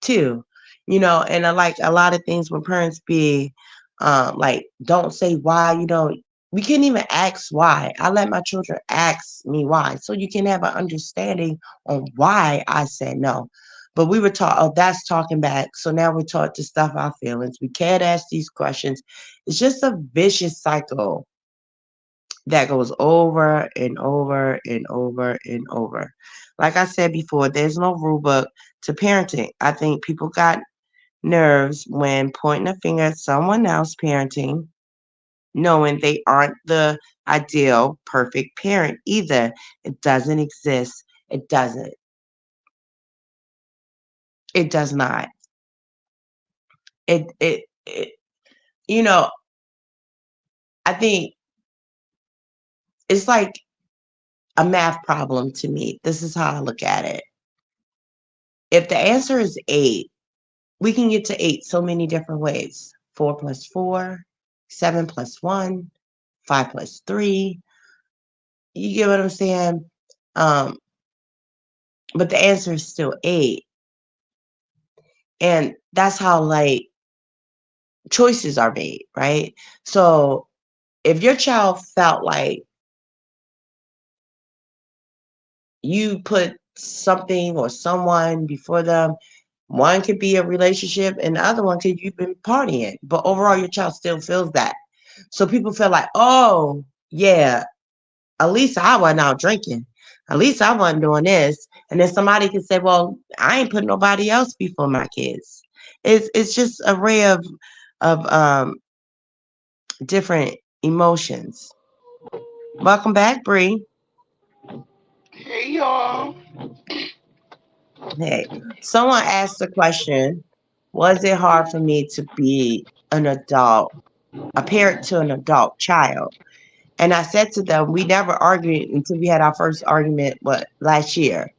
too. And I like a lot of things when parents be like, don't say why, we can't even ask why. I let my children ask me why, so you can have an understanding on why I said no. But we were taught, oh, that's talking back. So now we're taught to stuff our feelings. We can't ask these questions. It's just a vicious cycle that goes over and over and over and over. Like I said before, there's no rule book to parenting. I think people got nerves when pointing a finger at someone else parenting, knowing they aren't the ideal, perfect parent either. It doesn't exist. It doesn't. It does not. It you know, I think it's like a math problem to me. This is how I look at it. If the answer is 8, we can get to 8 so many different ways. 4 plus 4, 7 plus 1, 5 plus 3. You get what I'm saying? Um, but the answer is still 8. And that's how, like, choices are made, right? So if your child felt like you put something or someone before them, one could be a relationship and the other one could you've been partying. But overall, your child still feels that. So people feel like, oh, yeah, at least I wasn't out drinking. At least I wasn't doing this. And then somebody can say, well, I ain't putting nobody else before my kids. It's just an array of different emotions. Welcome back, Bree. Hey y'all. Hey, someone asked the question, was it hard for me to be an adult, a parent to an adult child? And I said to them, we never argued until we had our first argument, last year.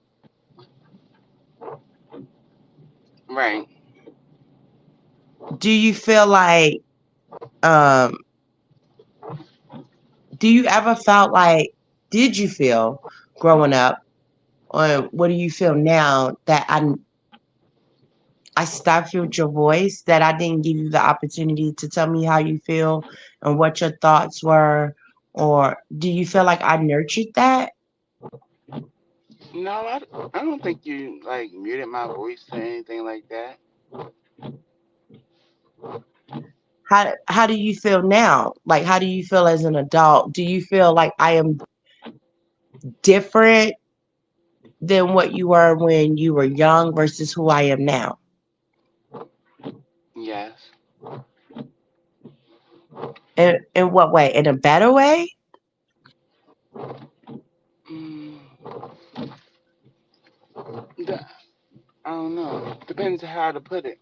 Right. do you feel like um do you ever felt like did you feel growing up or what do you feel now that I stifled your voice, that I didn't give you the opportunity to tell me how you feel and what your thoughts were? Or do you feel like I nurtured that? No, I don't think you like muted my voice or anything like that. How do you feel now? Like how do you feel as an adult? Do you feel like I am different than what you were when you were young versus who I am now? Yes. In what way? In a better way? Mm, the- I don't know. Depends how to put it.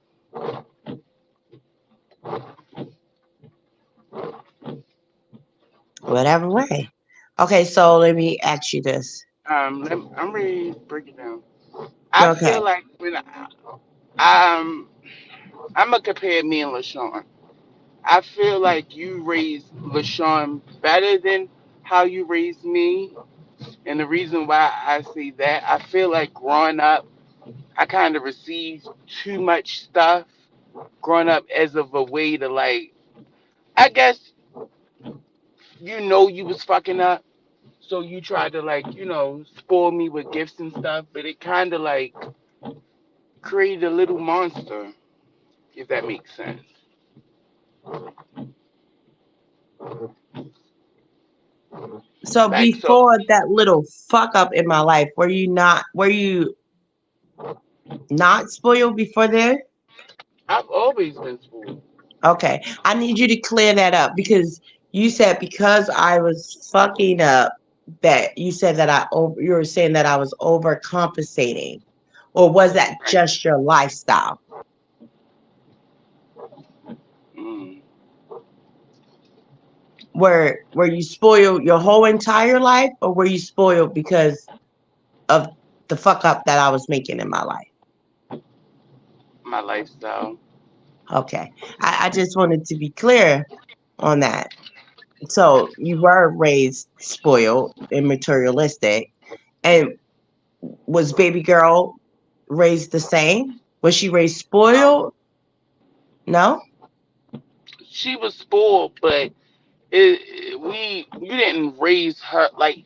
Whatever way. Okay, so let me ask you this. I'm ready to break it down. I Okay. feel like um, I'm gonna compare me and LaShawn. I feel like you raised LaShawn better than how you raised me. And the reason why I say that, I feel like growing up, I kind of received too much stuff growing up as of a way to like, I guess you was fucking up. So you tried to like, spoil me with gifts and stuff, but it kind of like created a little monster, if that makes sense. So Like, so before that little fuck up in my life, were you not spoiled before then? I've always been spoiled. Okay. I need you to clear that up because you said because I was fucking up that you said that you were saying that I was overcompensating. Or was that Right. just your lifestyle? Mm. Were you spoiled your whole entire life or were you spoiled because of the fuck up that I was making in my life? My lifestyle. Okay. I just wanted to be clear on that. So you were raised spoiled and materialistic. And was baby girl raised the same? Was she raised No. spoiled? No? She was spoiled, but you didn't raise her like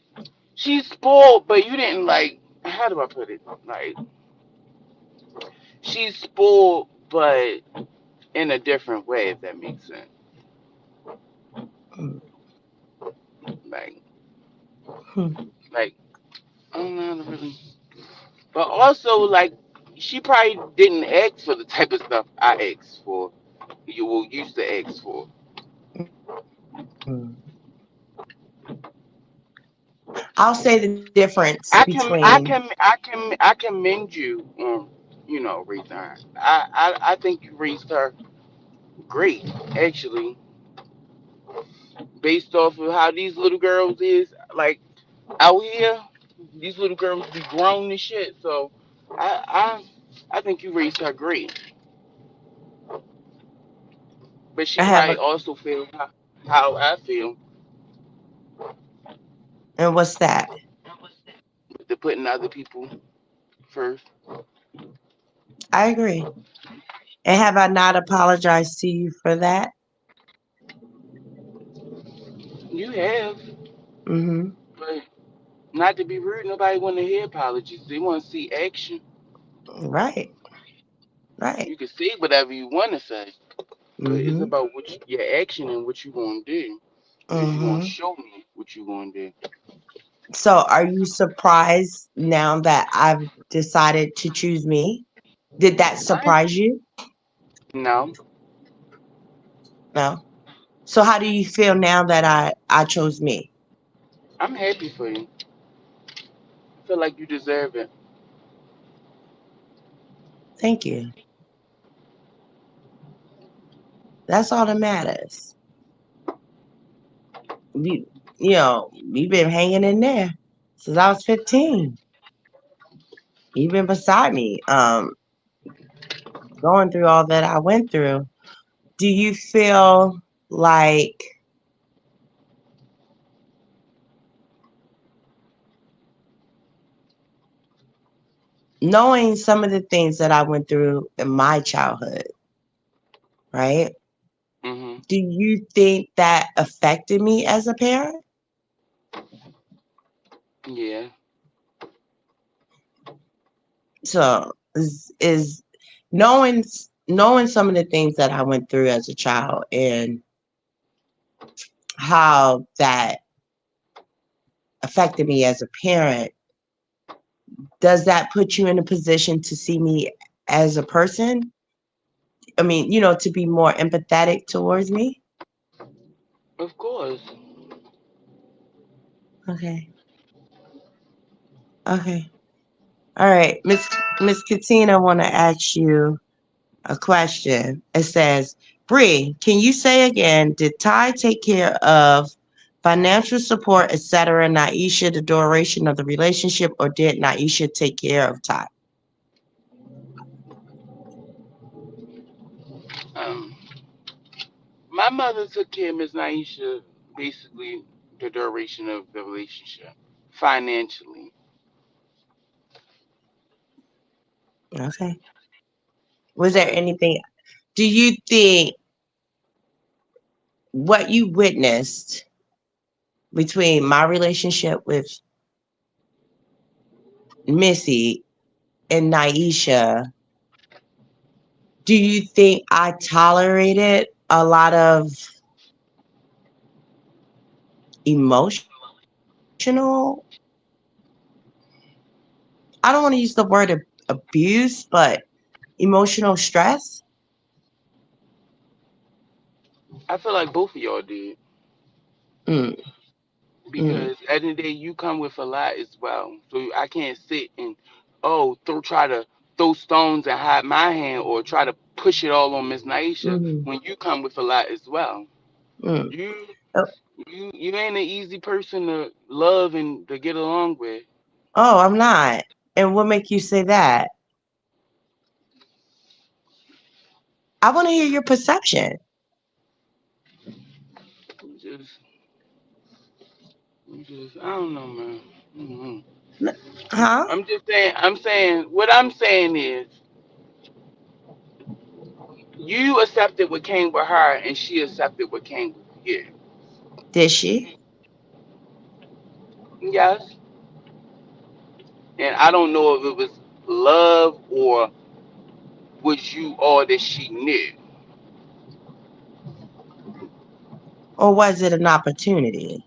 she's spoiled, but you didn't like. How do I put it? Like she's spoiled, but in a different way, if that makes sense. Like, Hmm. like I don't know how to really. But also, like, she probably didn't ask for the type of stuff I asked for. You will used to ask for. Hmm. I'll say the difference I can, between I can, I can, I can mend you on, raising her. I think you raised her great, actually, based off of how these little girls is. Like out here, these little girls be grown and shit. So, I, I think you raised her great. But she I have probably a also feels how I feel and what's that? with the putting other people first. I agree. And have I not apologized to you for that? You have, Mm-hmm. but not to be rude, nobody want to hear apologies. They want to see action. Right. Right. You can say whatever you want to say, but it's Mm-hmm. about your action and what you gonna do. Is you gonna Mm-hmm. show me what you gonna do? So are you surprised now that I've decided to choose me? Did that I surprise you? no, No. So how do you feel now that I chose me? I'm happy for you. I feel like you deserve it. Thank you. That's all that matters. You you've been hanging in there since I was 15. You've been beside me, going through all that I went through. do you feel like knowing some of the things that I went through in my childhood, right? Mhm. Do you think that affected me as a parent? Yeah. So is knowing some of the things that I went through as a child and how that affected me as a parent, does that put you in a position to see me as a person? I mean, to be more empathetic towards me? Of course. Okay. Okay. All right. Miss Katina, I want to ask you a question. It says, Bree, can you say again, did Ty take care of financial support, etc., Naisha, the duration of the relationship, or did Naisha take care of Ty? Um, my mother took care of Miss Naisha basically the duration of the relationship financially. Okay. Was there anything, do you think what you witnessed between my relationship with Missy and Naisha, do you think I tolerated a lot of emotional, I don't want to use the word abuse, but emotional stress? I feel like both of y'all did Mm, mm, because at the end of the day you come with a lot as well. So I can't sit and try to throw stones and hide my hand or try to push it all on Miss Naisha mm, when you come with a lot as well. mm. You Oh, you ain't an easy person to love and to get along with. oh, I'm not. And what make you say that? I want to hear your perception. Just I don't know, man. hmm Huh? I'm just saying. What I'm saying is, you accepted what came with her, and she accepted what came with you. Did she? Yes, and I don't know if it was love or was you all that she knew. Or was it an opportunity?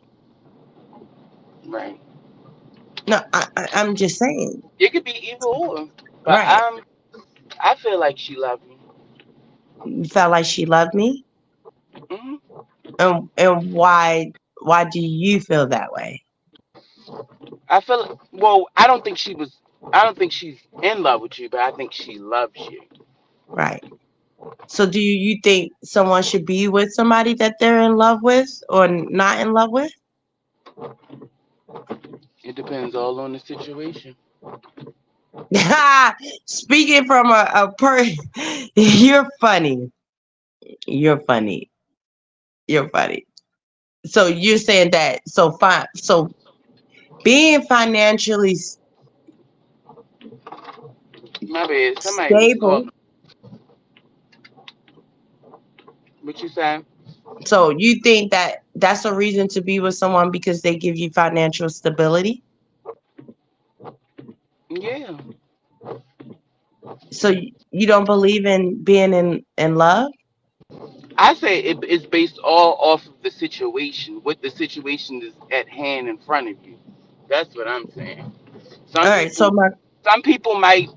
Right? No, I'm just saying. It could be either or, but Right. I feel like she loved me. You felt like she loved me? hmm And why do you feel that way? I feel well. I don't think she was. I don't think she's in love with you, but I think she loves you. Right. So do you think someone should be with somebody that they're in love with or not in love with? It depends all on the situation. Speaking from you're funny. You're funny. You're funny. So you're saying that so being financially My bad. Somebody was stable. calling. What you say? So you think that that's a reason to be with someone because they give you financial stability? Yeah. So you don't believe in being in love? I say it's based all off of the situation, what the situation is at hand in front of you. That's what I'm saying. All Some right. So people, my some people might,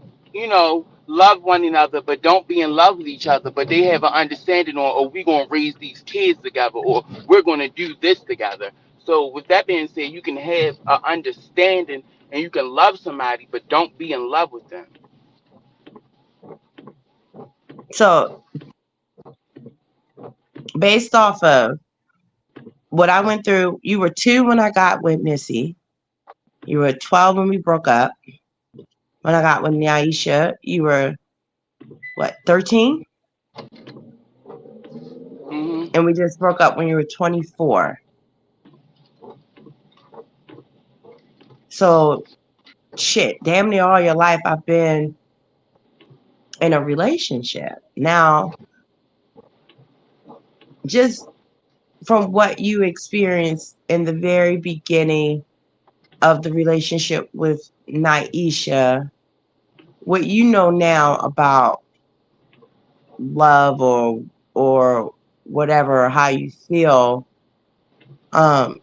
love one another, but don't be in love with each other. But they have an understanding on, oh, we're gonna raise these kids together, or we're gonna do this together. So with that being said, you can have an understanding and you can love somebody, but don't be in love with them. so based off of what I went through, you were 2 when I got with Missy. You were 12 when we broke up. When I got with Naisha, you were what, 13? and we just broke up when you were 24. So, shit, damn near all your life I've been in a relationship. Now, just from what you experienced in the very beginning of the relationship with Naisha, what you know now about love or whatever, how you feel, um,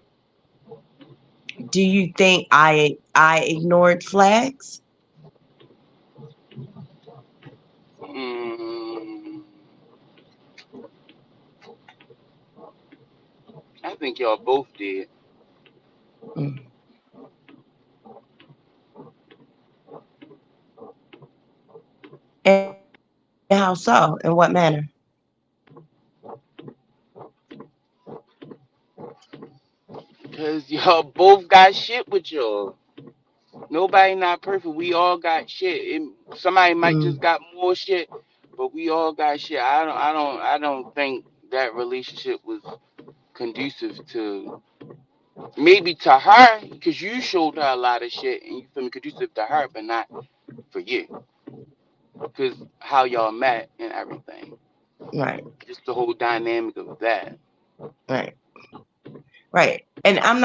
do you think I ignored flags? Mm, I think y'all both did. Mm. And how so? In what manner? Because y'all both got shit with y'all. Nobody not perfect. We all got shit. Somebody might Mm. just got more shit, but we all got shit. I don't think that relationship was conducive to, maybe to her, because you showed her a lot of shit and you feel me, conducive to her, but not for you. Because how y'all met and everything. Right, Just the whole dynamic of that. right, right. And I'm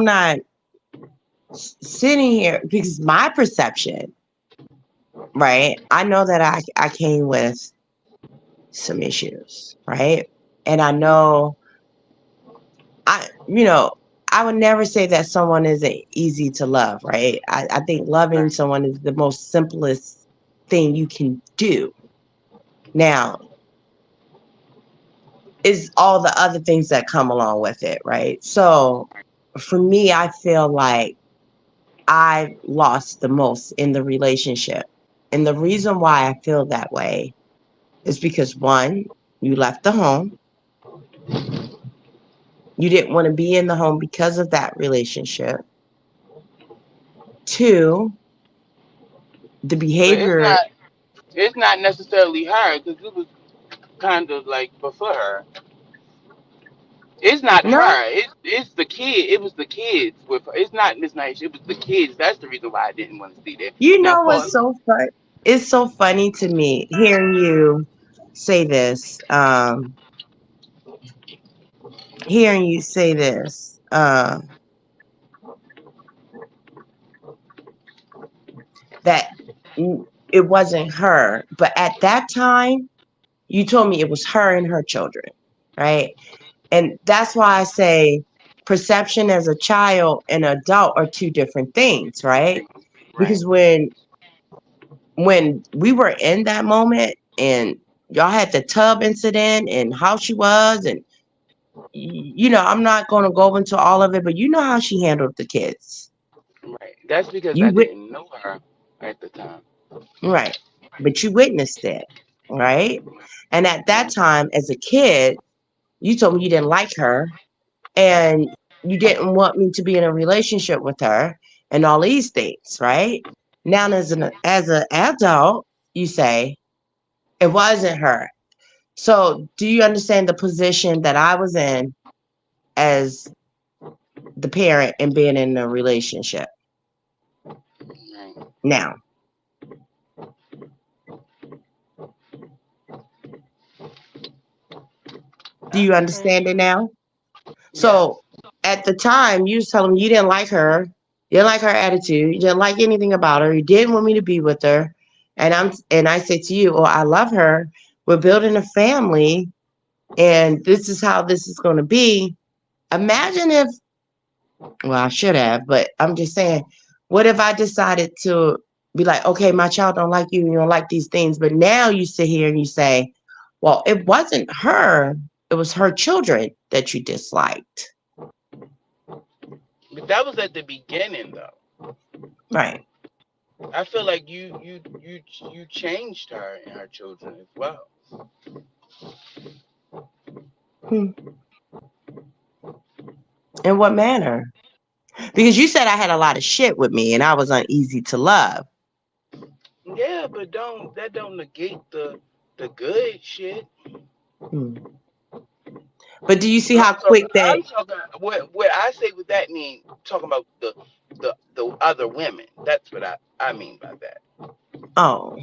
not sitting here because my perception, right? I know that I came with some issues, right? And I know I would never say that someone isn't easy to love, right? I think loving Right. someone is the most simplest thing you can do. Now, is all the other things that come along with it, right? So for me, I feel like I lost the most in the relationship. And the reason why I feel that way is because one, you left the home. You didn't want to be in the home because of that relationship. Two, the But it's behavior. not it's not necessarily her, because it was kind of like before her. It's not No, her. It's the kid. It was the kids with her. It's not Miss Nice. It was the kids. That's the reason why I didn't want to see that. you Now, know Paul. what's so fun? It's so funny to me hearing you say this. Hearing you say this. That it wasn't her, but at that time, you told me it was her and her children, right? And that's why I say perception as a child and adult are two different things, right? Right. Because when we were in that moment and y'all had the tub incident and how she was and I'm not going to go into all of it, but you know how she handled the kids. Right. That's because You I wit didn't know her at the time. right, but you witnessed it, right? And at that Right. time, as a kid, you told me you didn't like her and you didn't want me to be in a relationship with her and all these things, right? Now, as an adult, you say it wasn't her. So, do you understand the position that I was in as the parent and being in a relationship? Right. Now, do I you understand. understand it now? Yes. So, at the time, you was telling me you didn't like her, you didn't like her attitude, you didn't like anything about her, you didn't want me to be with her, and I said to you, "Oh, I love her. We're building a family, and this is how this is going to be." Imagine if, well, I should have, but I'm just saying, what if I decided to be like, okay, my child don't like you, you don't like these things, but now you sit here and you say, well, it wasn't her, it was her children that you disliked, But that was at the beginning, though. right? I feel like you changed her and her children as well. Hmm. In what manner? Because you said I had a lot of shit with me and I was uneasy to love. Yeah, but don't negate the good shit. Hmm. But do you see how I'm talking. quick that? I'm talking. What I say with that mean talking about the other women. That's what I mean by that. Oh,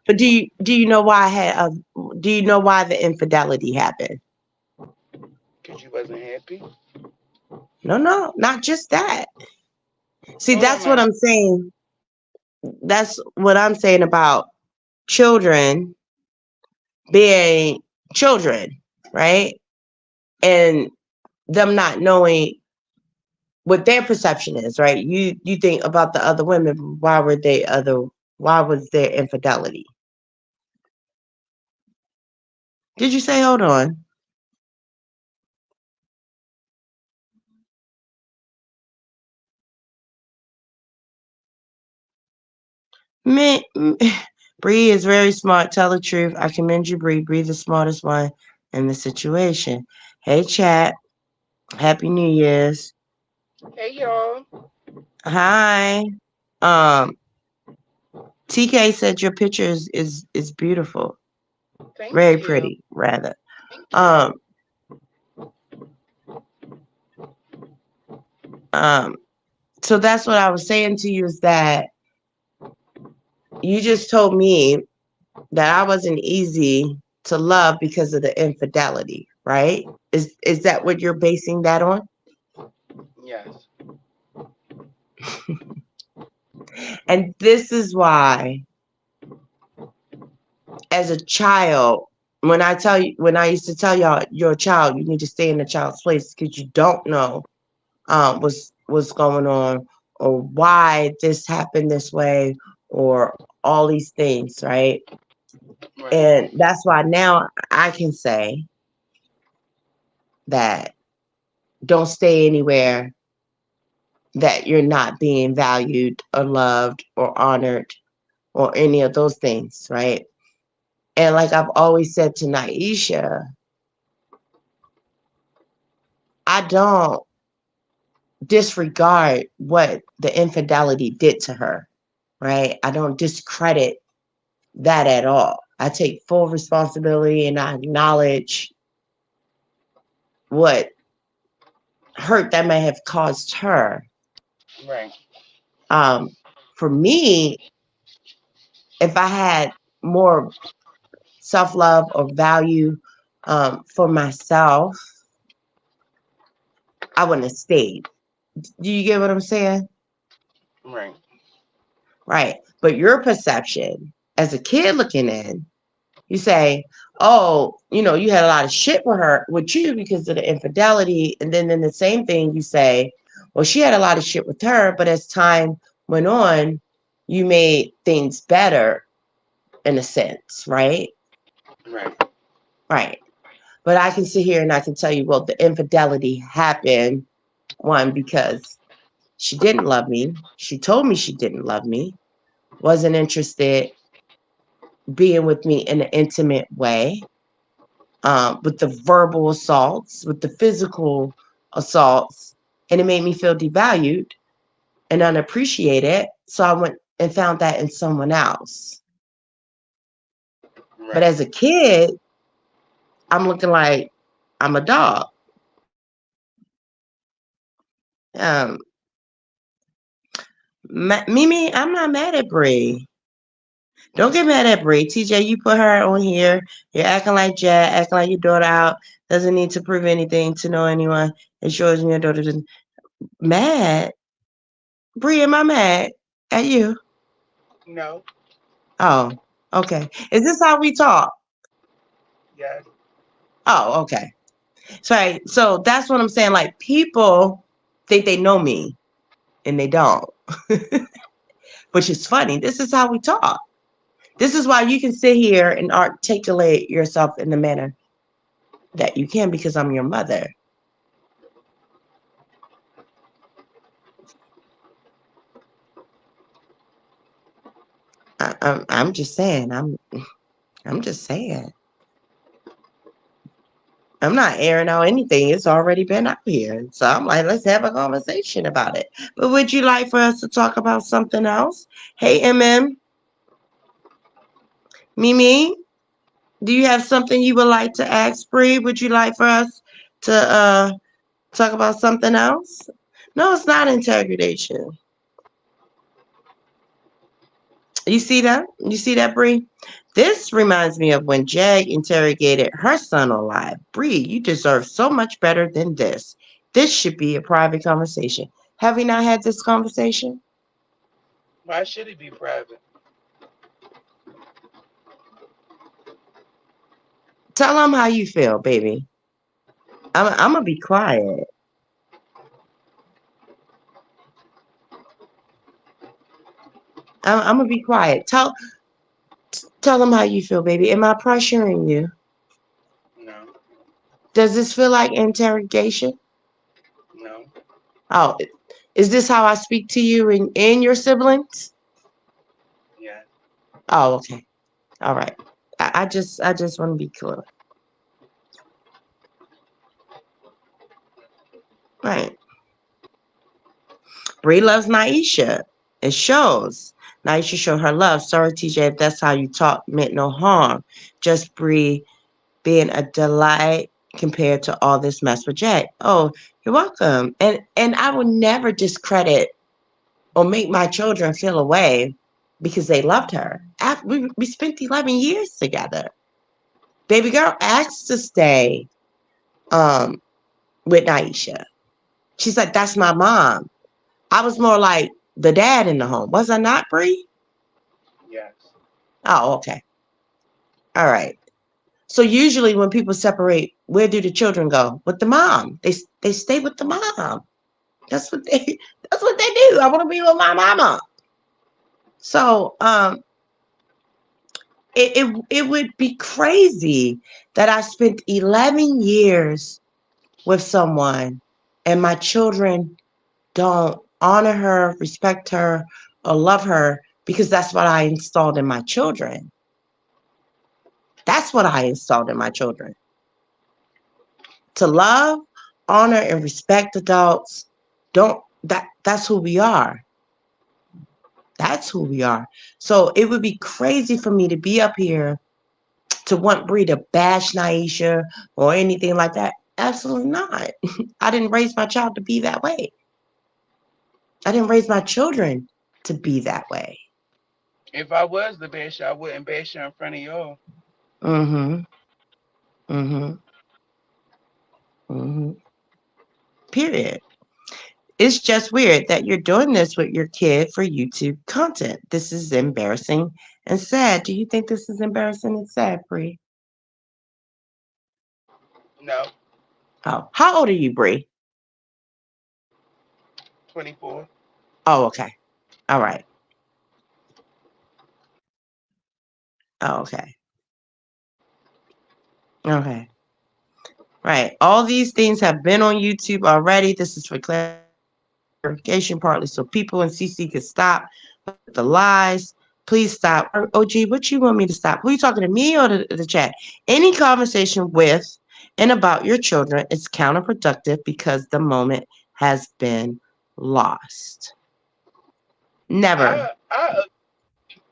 but do you know why I had do you know why the infidelity happened? Cause you wasn't happy. No, no, not just that. See, Hold on, that's what ma'am. I'm saying. That's what I'm saying about children being children, right? And them not knowing what their perception is, right? You think about the other women, why was there infidelity? Did you say hold on? Me Bree is very smart. Tell the truth. I commend you, Bree. Bree the smartest one in the situation. Hey chat. Happy New Year's. Hey y'all. Hi. Um TK said your picture is beautiful. Thank Very you. pretty, rather. Thank you. Um um so that's what I was saying to you is that you just told me that I wasn't easy to love because of the infidelity, right? Is that what you're basing that on? Yes. And this is why, as a child, when I used to tell y'all, you're a child, you need to stay in the child's place because you don't know what's going on or why this happened this way or all these things, right? Right. And that's why now I can say that don't stay anywhere that you're not being valued or loved or honored or any of those things, right? And like I've always said to Naisha, I don't disregard what the infidelity did to her, right? I don't discredit that at all. I take full responsibility and I acknowledge what hurt that may have caused her. Right. Um, for me, if I had more self love or value for myself, I wouldn't have stayed. Do you get what I'm saying? Right. Right. But your perception as a kid looking in, you say, oh, you had a lot of shit with you because of the infidelity. And then in the same thing, you say, well, she had a lot of shit with her. But as time went on, you made things better in a sense, right? Right. Right. But I can sit here and I can tell you, well, the infidelity happened, one, because she didn't love me. She told me she didn't love me, wasn't interested being with me in an intimate way, with the verbal assaults, with the physical assaults, and it made me feel devalued and unappreciated. So I went and found that in someone else. But Right. as a kid, I'm looking like I'm a dog. Um, Mimi, I'm not mad at Bree. Don't get mad at Bree. TJ, you put her on here. You're acting like Jack, acting like your daughter out. Doesn't need to prove anything to know anyone. It's yours and your daughter's. Mad? Bree, am I mad at you? No. Oh, okay. Is this how we talk? Yes. Oh, okay. Sorry. So that's what I'm saying. Like, people think they know me and they don't, which is funny. This is how we talk. This is why you can sit here and articulate yourself in the manner that you can because I'm your mother. I'm just saying. I'm just saying. I'm not airing out anything. It's already been out here. So I'm like, let's have a conversation about it. But would you like for us to talk about something else? Hey, Mimi, do you have something you would like to ask Bree? Would you like for us to talk about something else? No, it's not interrogation. You see that? You see that, Bree? This reminds me of when Jag interrogated her son on live. Bree, you deserve so much better than this. This should be a private conversation. Have we not had this conversation? Why should it be private? Tell them how you feel, baby. I'm gonna be quiet. I'm gonna be quiet. Tell them how you feel, baby. Am I pressuring you? No, Does this feel like interrogation? no. Oh, is this how I speak to you and your siblings? Yeah. Oh, okay. All right. I just want to be clear. Right. Bree loves Naisha. It shows. Naisha showed her love. Sorry, TJ, if that's how you talk, meant no harm. Just Bree being a delight compared to all this mess with Jack. Oh, you're welcome. And I will never discredit or make my children feel away because they loved her. We spent 11 years together. Baby girl asked to stay um, with Naisha. She's like, that's my mom. I was more like the dad in the home. Was I not, Bree? Yes. Oh, okay. All right. So usually when people separate, where do the children go? With the mom. They stay with the mom. That's what they do. I want to be with my mama. So it would be crazy that I spent 11 years with someone and my children don't honor her, respect her, or love her because that's what I installed in my children. That's what I installed in my children. To love, honor, and respect adults. That's who we are. That's who we are. So it would be crazy for me to be up here to want Bree to bash Naisha or anything like that. Absolutely not. I didn't raise my child to be that way. I didn't raise my children to be that way. If I was the basher, I wouldn't bash her in front of y'all. Mm-hmm. Mm-hmm. Mm-hmm. Period. It's just weird that you're doing this with your kid for YouTube content. This is embarrassing and sad. Do you think this is embarrassing and sad, Bree? No. Oh, how old are you, Bree? 24. Oh, okay. All right. Oh, okay. Okay. Right. All these things have been on YouTube already. This is for clarification, partly so people in CC can stop with the lies. Please stop. OG, what you want me to stop? Who you talking to, me or the chat? Any conversation with and about your children is counterproductive because the moment has been lost. Never.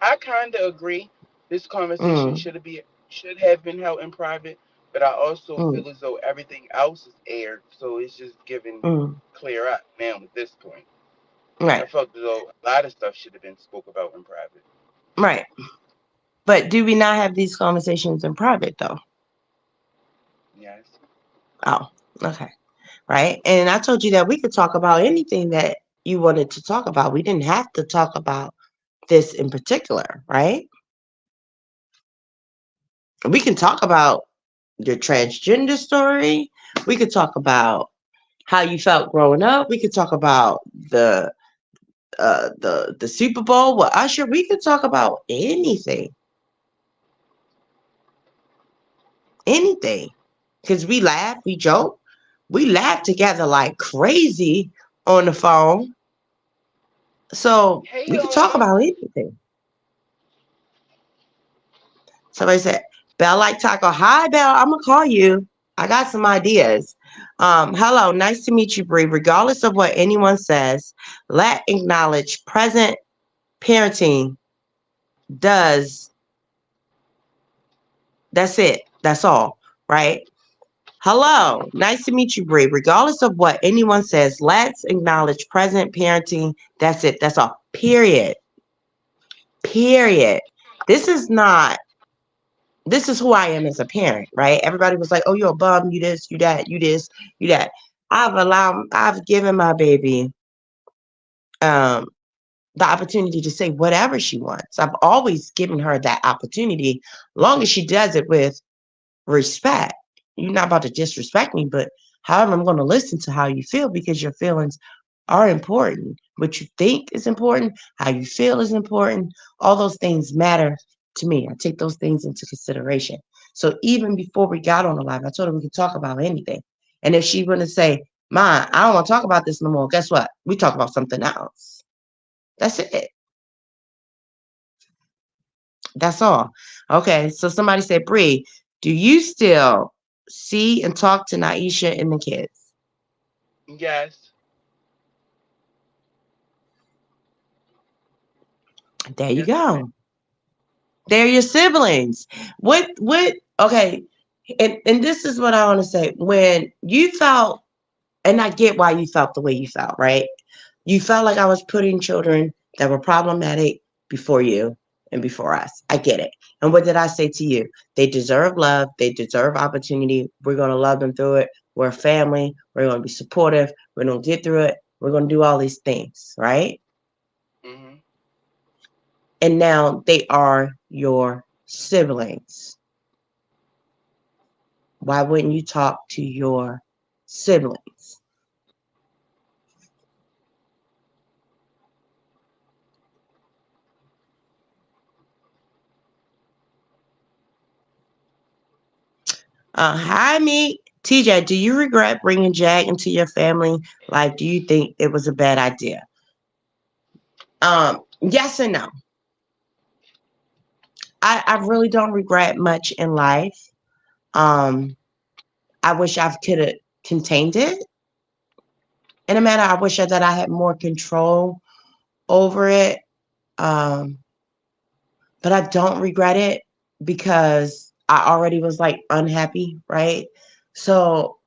I kind of agree. This conversation Mm, should have been held in private, but I also mm, feel as though everything else is aired, so it's just given mm. clear up now at this point. I Right. felt as though a lot of stuff should have been spoke about in private. Right. But do we not have these conversations in private though? Yes. Oh, okay. Right. And I told you that we could talk about anything that you wanted to talk about. We didn't have to talk about this in particular, right? We can talk about your transgender story. We could talk about how you felt growing up. We could talk about the Super Bowl with Usher. We could talk about anything. Anything. Because we laugh, we joke. We laugh together like crazy on the phone. So Hey we could talk y'all. about anything. Somebody said, Bell like taco. Hi, Bell. I'm gonna call you. I got some ideas. Hello, nice to meet you, Bree. Regardless of what anyone says, let acknowledge present parenting does. That's it. That's all, right? Hello, nice to meet you, Bree. Regardless of what anyone says, let's acknowledge present parenting. That's it. That's all. Period. Period. This is not, this is who I am as a parent, right? Everybody was like, oh, you're a bum, you this, you that, you this, you that. I've given my baby um the opportunity to say whatever she wants. I've always given her that opportunity, long as she does it with respect. You're not about to disrespect me, but however, I'm going to listen to how you feel because your feelings are important. What you think is important, how you feel is important. All those things matter to me. I take those things into consideration. So even before we got on the live, I told her we could talk about anything. And if she wouldn't say, Ma, I don't want to talk about this no more, guess what? We talk about something else. That's it. That's all. Okay, so somebody said, Bree, do you still see and talk to Naisha and the kids? Yes. There you Yes, I do. go. They're your siblings. Okay, and this is what I want to say. When you felt, and I get why you felt the way you felt, right? You felt like I was putting children that were problematic before you and before us. I get it. And what did I say to you? They deserve love. They deserve opportunity. We're going to love them through it. We're a family. We're going to be supportive. We're going to get through it. We're going to do all these things, right? Hmm. And now they are your siblings. Why wouldn't you talk to your siblings? Hi, me. TJ, do you regret bringing Jag into your family? Like, do you think it was a bad idea? Yes and no. I really don't regret much in life. Um, I wish I could have contained it. In a manner, I wish that I had more control over it. Um, but I don't regret it because I already was like unhappy, right? So,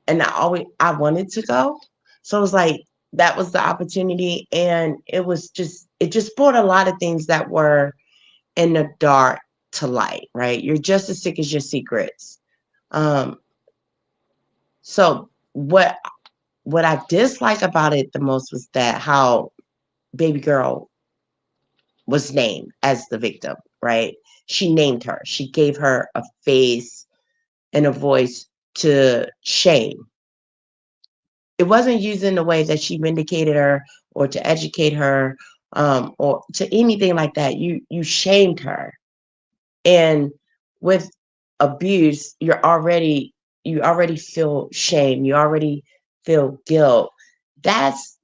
and I wanted to go. So it was like that was the opportunity, and it just brought a lot of things that were in the dark to light, right? You're just as sick as your secrets. Um, so what I dislike about it the most was that how baby girl was named as the victim, right? She named her. She gave her a face and a voice to shame. It wasn't used in the way that she vindicated her or to educate her or to anything like that. You shamed her. And with abuse, you already feel shame. You already feel guilt. That's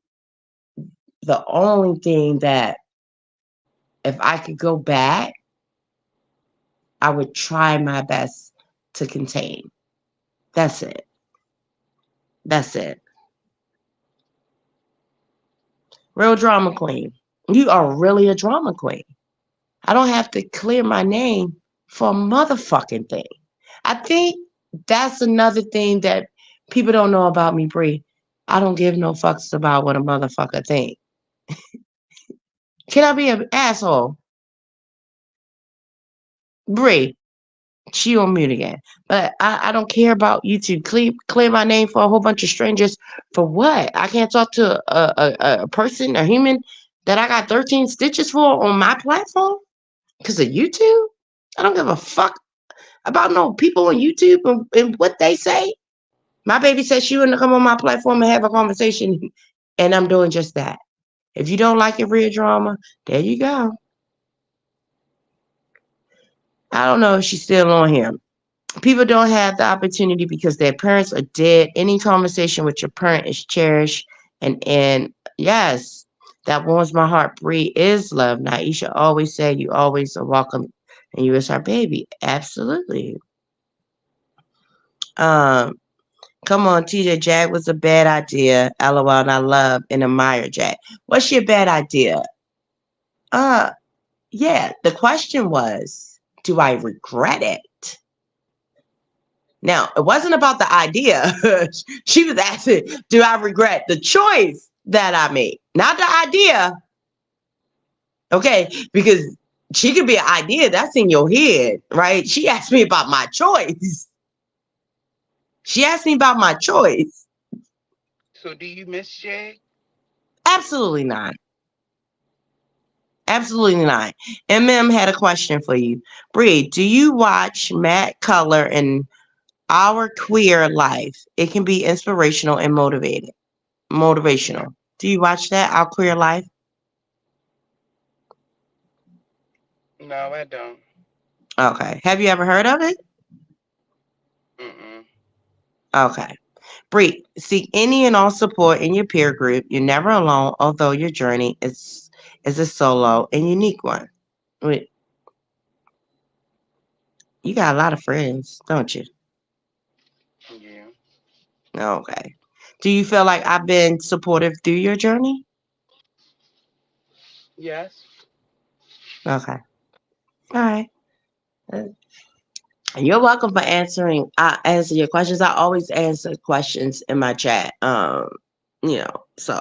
the only thing that if I could go back, I would try my best to contain. That's it. That's it. Real drama queen. You are really a drama queen. I don't have to clear my name for a motherfucking thing. I think that's another thing that people don't know about me, Bree. I don't give no fucks about what a motherfucker think. Can I be an asshole? Bree, she on mute again. But I don't care about YouTube. Clear my name for a whole bunch of strangers for what? I can't talk to a person, a human that I got 13 stitches for on my platform because of YouTube? I don't give a fuck about no people on YouTube and what they say. My baby said she wouldn't come on my platform and have a conversation, and I'm doing just that. If you don't like it, real drama, there you go. I don't know if she's still on here. People don't have the opportunity because their parents are dead. Any conversation with your parent is cherished, and yes, that warms my heart. Bree is love. Naisha always said you always are welcome, and you is our baby. Absolutely. Um, Come on, TJ. Jag was a bad idea. LOL. And I love and admire Jag. What's your bad idea? Uh, yeah. The question was, do I regret it? Now, it wasn't about the idea. She was asking, do I regret the choice that I made? Not the idea, okay? Because she could be an idea that's in your head, right? She asked me about my choice. She asked me about my choice. So do you miss Jag? Absolutely not. Absolutely not. MM had a question for you. Bree, do you watch Matt Color and Our Queer Life? It can be inspirational and No, motivational. Do you watch that, Our Queer Life? no, I don't. Okay. Have you ever heard of it? Mm-mm. Okay. Bree, seek any and all support in your peer group. You're never alone, although your journey is a solo and unique one. Wait, you got a lot of friends, don't you? Yeah. Okay. Do you feel like I've been supportive through your journey? Yes. Okay. All right. Uh, You're welcome for answering. I answer your questions. I always answer questions in my chat. So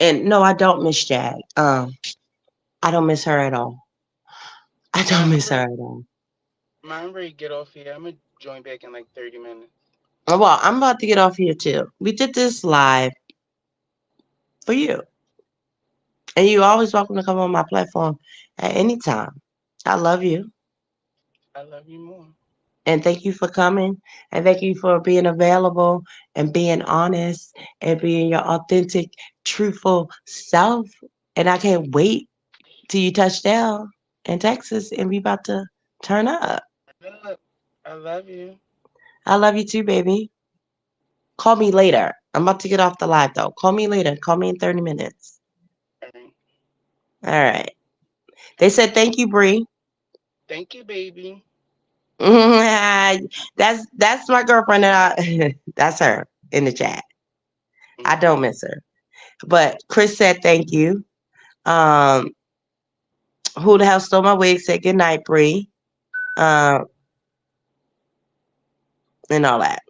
and no, I don't miss Jag. I don't miss her at all. I don't I'm miss her ready. at all. I'm ready to get off here. I'm gonna join back in like 30 minutes. Well, I'm about to get off here too. We did this live for you. And you're always welcome to come on my platform at any time. I love you. I love you more. And thank you for coming. And thank you for being available and being honest and being your authentic, truthful self. And I can't wait till you touch down in Texas and we about to turn up. Look, I love you. I love you too, baby. Call me later. I'm about to get off the live though. Call me later. Call me in 30 minutes. All right. All right. They said thank you, Bree. Thank you, baby. That's my girlfriend and that's her in the chat. I don't Okay. miss her. But Chris said thank you. Um, who the hell stole my wig said good night, Bree. Um, and all that.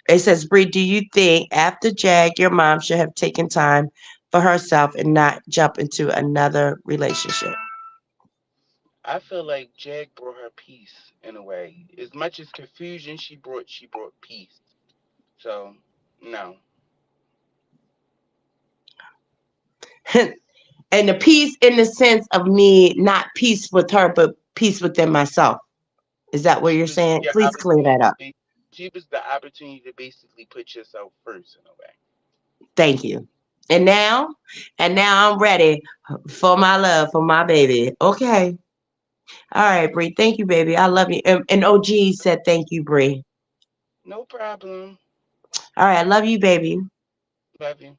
It says, Bree, do you think after Jag, your mom should have taken time for herself and not jump into another relationship? I feel like Jag brought her peace in a way. As much as confusion she brought peace. So, no. And the peace in the sense of me not peace with her, but peace within myself. Is that what She you're was saying? your Please clear opportunity that up. she was the opportunity to basically put yourself first in a way. Thank you. And now, I'm ready for my love, for my baby. Okay. All right, Bree. Thank you, baby. I love you. And OG said thank you, Bree. No problem. All right, I love you, baby. Love you.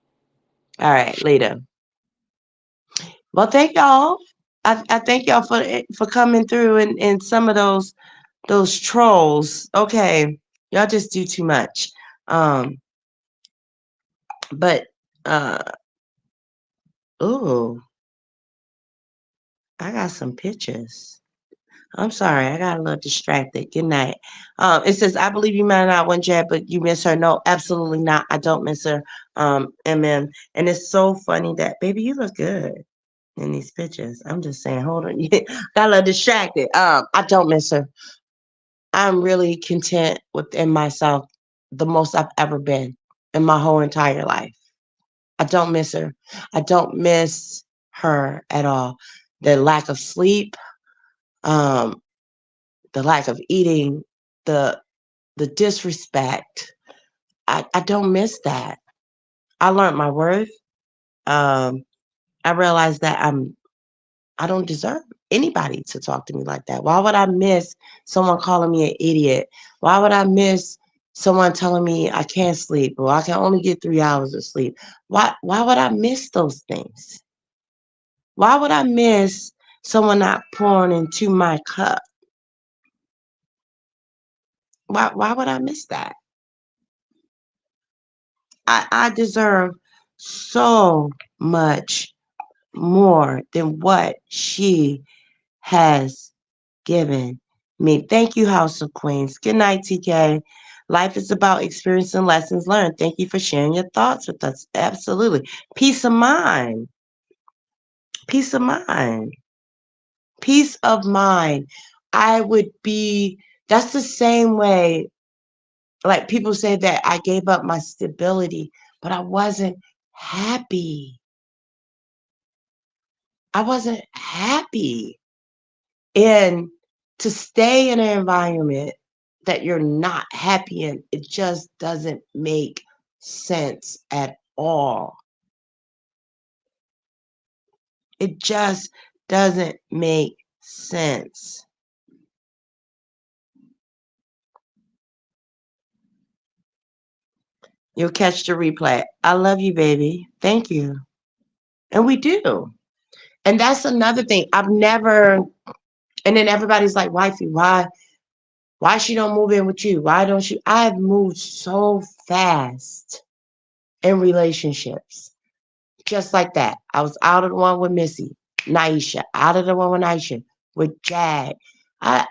All right, later. Well, thank y'all. I thank y'all for coming through and some of those trolls. Okay, y'all just do too much. Um, but ooh, I got some pictures. I'm sorry, I got a little distracted. Good night. It says, I believe you might not want Jet, but you miss her. No, absolutely not. I don't miss her. MM. And it's so funny that, baby, you look good in these pictures. I'm just saying, hold on. Got a little distracted. I don't miss her. I'm really content within myself, the most I've ever been in my whole entire life. I don't miss her. I don't miss her at all. The lack of sleep, um, the lack of eating, the the disrespect. I don't miss that. I learned my worth. Um, I realized that I don't deserve anybody to talk to me like that. Why would I miss someone calling me an idiot? Why would I miss someone telling me I can't sleep or I can only get 3 hours of sleep? Why would I miss those things? Why would I miss someone not pouring into my cup? Why would I miss that? I deserve so much more than what she has given Me. Thank you, House of Queens. Good night, TK. Life is about experiencing lessons learned. Thank you for sharing your thoughts with us. Absolutely. Peace of mind. Peace of mind. Peace of mind. I would be, that's the same way, like people say that I gave up my stability, but I wasn't happy. I wasn't happy. And to stay in an environment that you're not happy in, it just doesn't make sense at all. It just doesn't make sense. You'll catch the replay. I love you, baby. Thank you. And we do. And that's another thing. I've never, and then everybody's like, wifey, why she don't move in with you? Why don't you? I've moved so fast in relationships. Just like that. I was out of the one with Missy, Naisha, out of the one with Naisha, with Jag. I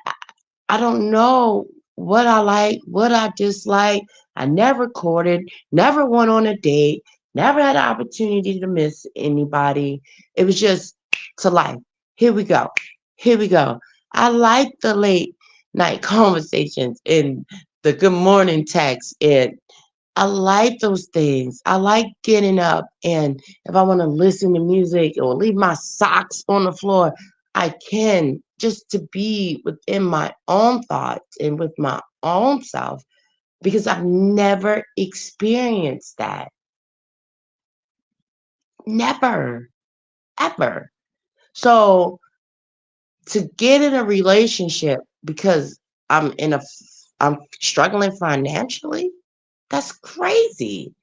I don't know what I like, what I dislike. I never courted, never went on a date, never had an opportunity to miss anybody. It was just to life. Here we go. Here we go. I like the late night conversations and the good morning text and I like those things. I like getting up and if I want to listen to music or leave my socks on the floor, I can just to be within my own thoughts and with my own self because I've never experienced that. Never, ever. So to get in a relationship because I'm struggling financially, that's crazy.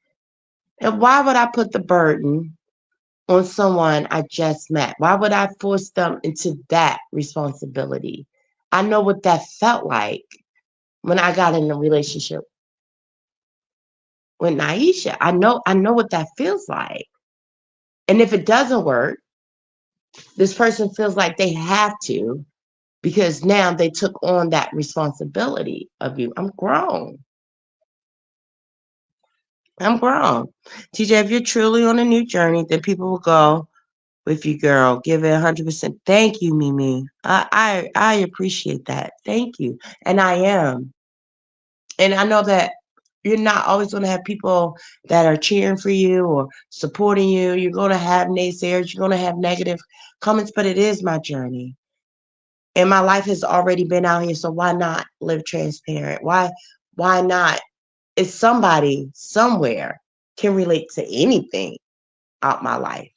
And why would I put the burden on someone I just met? Why would I force them into that responsibility? I know what that felt like when I got in a relationship with Naisha. I know what that feels like. And if it doesn't work, this person feels like they have to because now they took on that responsibility of you. I'm grown. I'm grown. TJ, if you're truly on a new journey, then people will go with you, girl. Give it 100%. Thank you, Mimi. I appreciate that. Thank you. And I am. And I know that you're not always going to have people that are cheering for you or supporting you. You're going to have naysayers. You're going to have negative comments, but it is my journey. And my life has already been out here, so why not live transparent? Why not? If somebody somewhere can relate to anything out my life,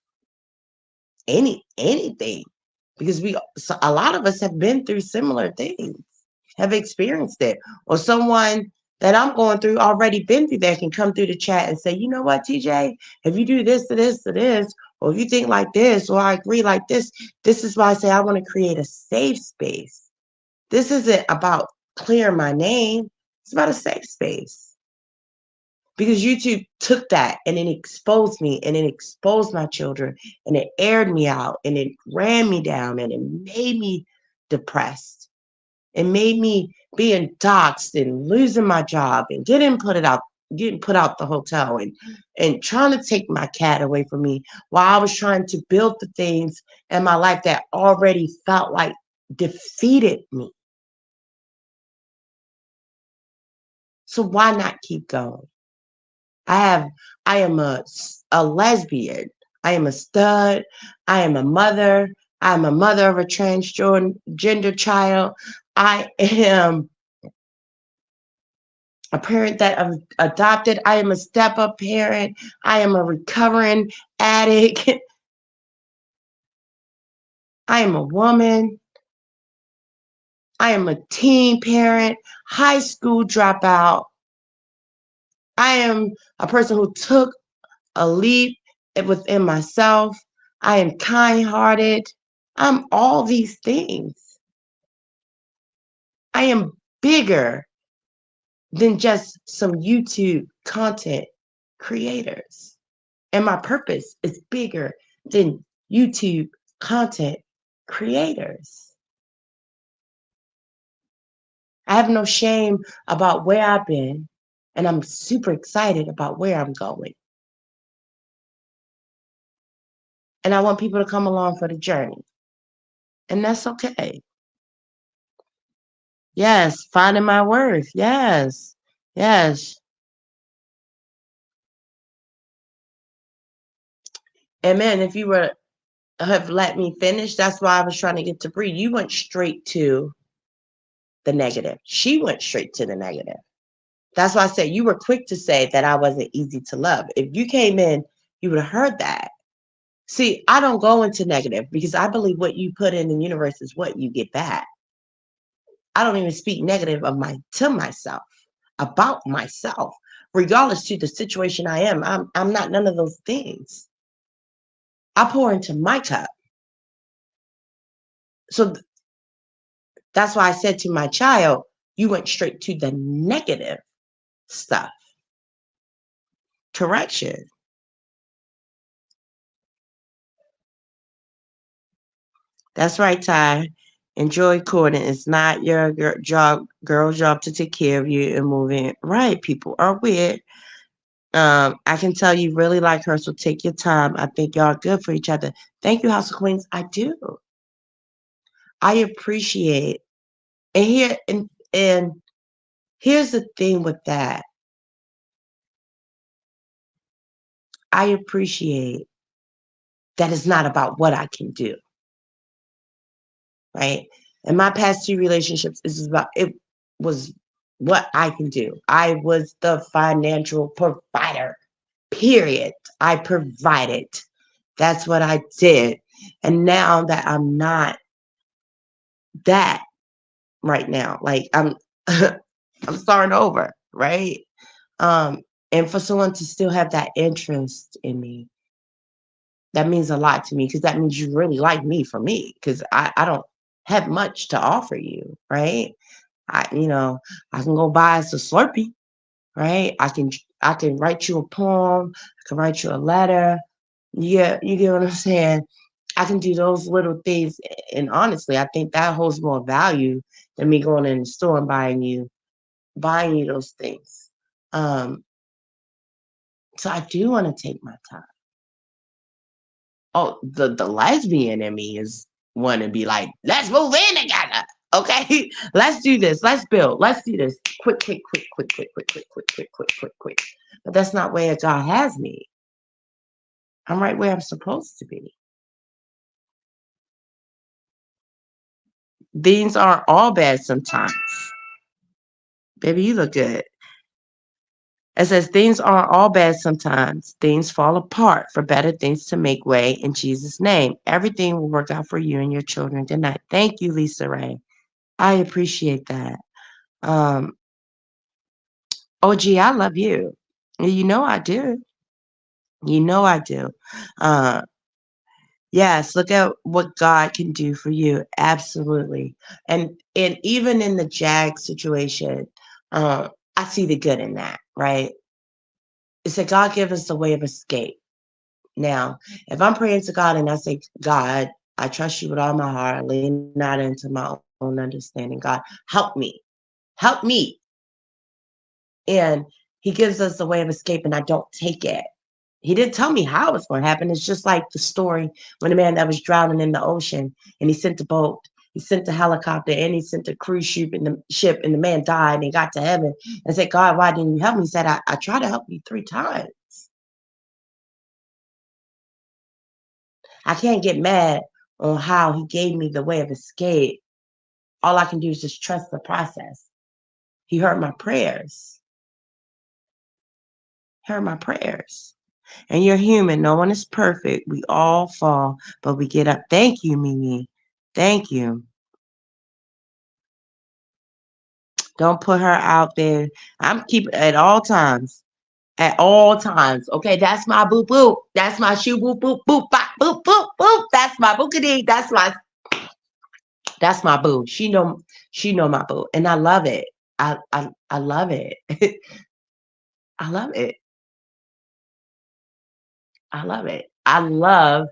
anything, because a lot of us have been through similar things, have experienced it, or someone that I'm going through already been through that can come through the chat and say, you know what, TJ, if you do this to this to this, or if you think like this, or I agree like this is why I say I want to create a safe space. This isn't about clearing my name. It's about a safe space. Because YouTube took that and it exposed me and it exposed my children and it aired me out and it ran me down and it made me depressed. It made me being doxxed and losing my job and getting put out the hotel and trying to take my cat away from me while I was trying to build the things in my life that already felt like defeated me. So why not keep going? I am a lesbian. I am a stud. I am a mother. I am a mother of a transgender child. I am a parent that I've adopted. I am a step-up parent. I am a recovering addict. I am a woman. I am a teen parent, high school dropout. I am a person who took a leap within myself. I am kind-hearted. I'm all these things. I am bigger than just some YouTube content creators. And my purpose is bigger than YouTube content creators. I have no shame about where I've been, and I'm super excited about where I'm going. And I want people to come along for the journey. And that's okay. Yes, finding my worth. Yes. Yes. And man, if you were have let me finish, that's why I was trying to get to Bree. You went straight to the negative. She went straight to the negative. That's why I said you were quick to say that I wasn't easy to love. If you came in, you would have heard that. See, I don't go into negative because I believe what you put in the universe is what you get back. I don't even speak negative of to myself, about myself, regardless to the situation I am. I'm not none of those things. I pour into my cup. So that's why I said to my child, you went straight to the negative stuff. Correction. That's right, Ty. Enjoy courting. It's not your girl's job to take care of you and move in. Right, people are weird. I can tell you really like her, so take your time. I think y'all are good for each other. Thank you, House of Queens. I do. I appreciate. And here's the thing with that. I appreciate that it's not about what I can do. Right? In my past 2 relationships, it was what I can do. I was the financial provider. Period. I provided. That's what I did. And now that I'm not that right now, like I'm I'm starting over, right? And for someone to still have that interest in me, that means a lot to me because that means you really like me for me because I don't have much to offer you, right? I can go buy us a Slurpee, right? I can write you a poem, I can write you a letter. Yeah, you get what I'm saying? I can do those little things, and honestly, I think that holds more value than me going in the store and buying you those things. So I do want to take my time. Oh, the lesbian in me is want to be like, let's move in together. Okay, let's do this. Let's build. Let's do this. Quick, quick, quick, quick, quick, quick, quick, quick, quick, quick, quick, quick. But that's not where God has me. I'm right where I'm supposed to be. Things aren't all bad sometimes. Baby, you look good. It says things aren't all bad sometimes. Things fall apart for better things to make way in Jesus' name. Everything will work out for you and your children. Good night. Thank you, Lisa Ray. I appreciate that. OG, I love you. You know I do. You know I do. Yes, look at what God can do for you. Absolutely. And even in the Jag situation, I see the good in that, right? It's that God give us a way of escape. Now, if I'm praying to God and I say, God, I trust you with all my heart, I lean not into my own understanding. God, help me. Help me. And he gives us a way of escape and I don't take it. He didn't tell me how it's going to happen. It's just like the story when the man that was drowning in the ocean and he sent a boat, he sent a helicopter, and he sent a cruise ship, and the man died and he got to heaven and said, God, why didn't you help me? He said, I tried to help you 3 times. I can't get mad on how he gave me the way of escape. All I can do is just trust the process. He heard my prayers. Heard my prayers. And you're human. No one is perfect. We all fall, but we get up. Thank you, Mimi. Thank you. Don't put her out there. I'm keeping at all times. At all times. Okay, that's my boop boop. That's my shoe boop boop boop bop boop boop boop. That's my bookity. That's my boo. She know my boo. And I love it. I love it. I love it. I love it. I love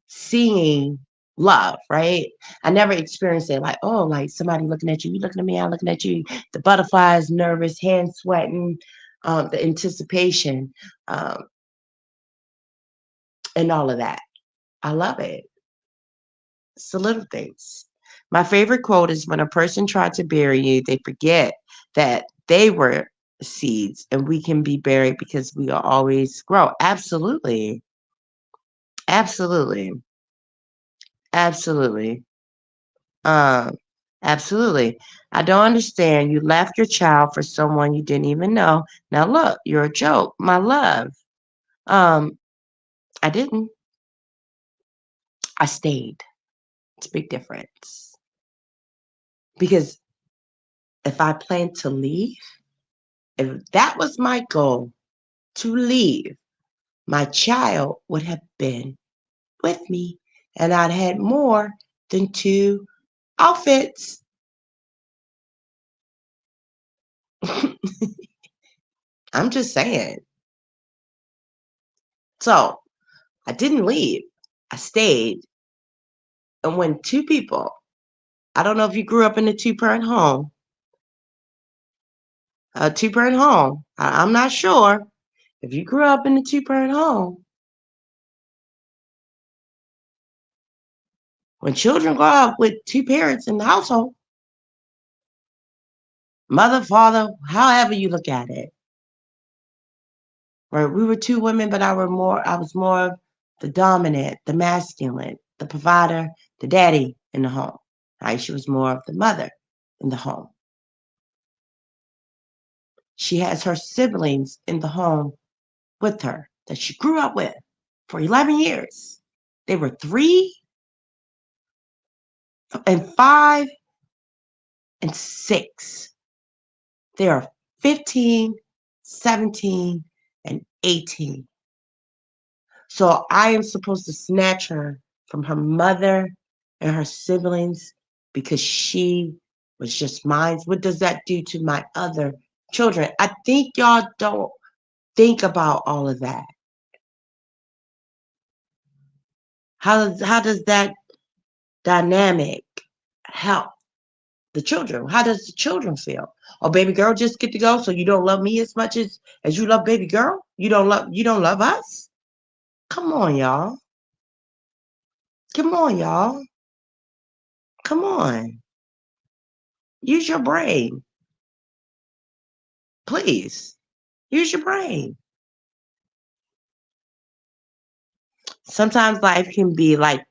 seeing love, right? I never experienced it like, oh, like somebody looking at you looking at me, I'm looking at you, the butterflies, nervous, hands sweating, the anticipation, um, and all of that. I love it. It's the little things. My favorite quote is when a person tried to bury you, they forget that they were seeds and we can be buried because we will always grow. Absolutely. Absolutely. Absolutely. Um, absolutely. I don't understand. You left your child for someone you didn't even know. Now look, you're a joke, my love. Um, I didn't. I stayed. It's a big difference. Because if I planned to leave, if that was my goal to leave, my child would have been with me. And I'd had more than two outfits. I'm just saying. So I didn't leave. I stayed. And when two people, I don't know if you grew up in a two-parent home. I'm not sure. If you grew up in a two-parent home, when children grow up with two parents in the household, mother, father, however you look at it, where we were two women, but I was more of the dominant, the masculine, the provider, the daddy in the home. Right? She was more of the mother in the home. She has her siblings in the home with her that she grew up with for 11 years. They were 3 and 5 and 6. They are 15, 17, and 18. So I am supposed to snatch her from her mother and her siblings because she was just mine. What does that do to my other children? I think y'all don't think about all of that. How does that dynamic help the children? How does the children feel? Oh, baby girl just get to go, so you don't love me as much as you love baby girl? You don't love us? Come on, y'all. Come on, y'all. Come on. Use your brain. Please. Use your brain. Sometimes life can be like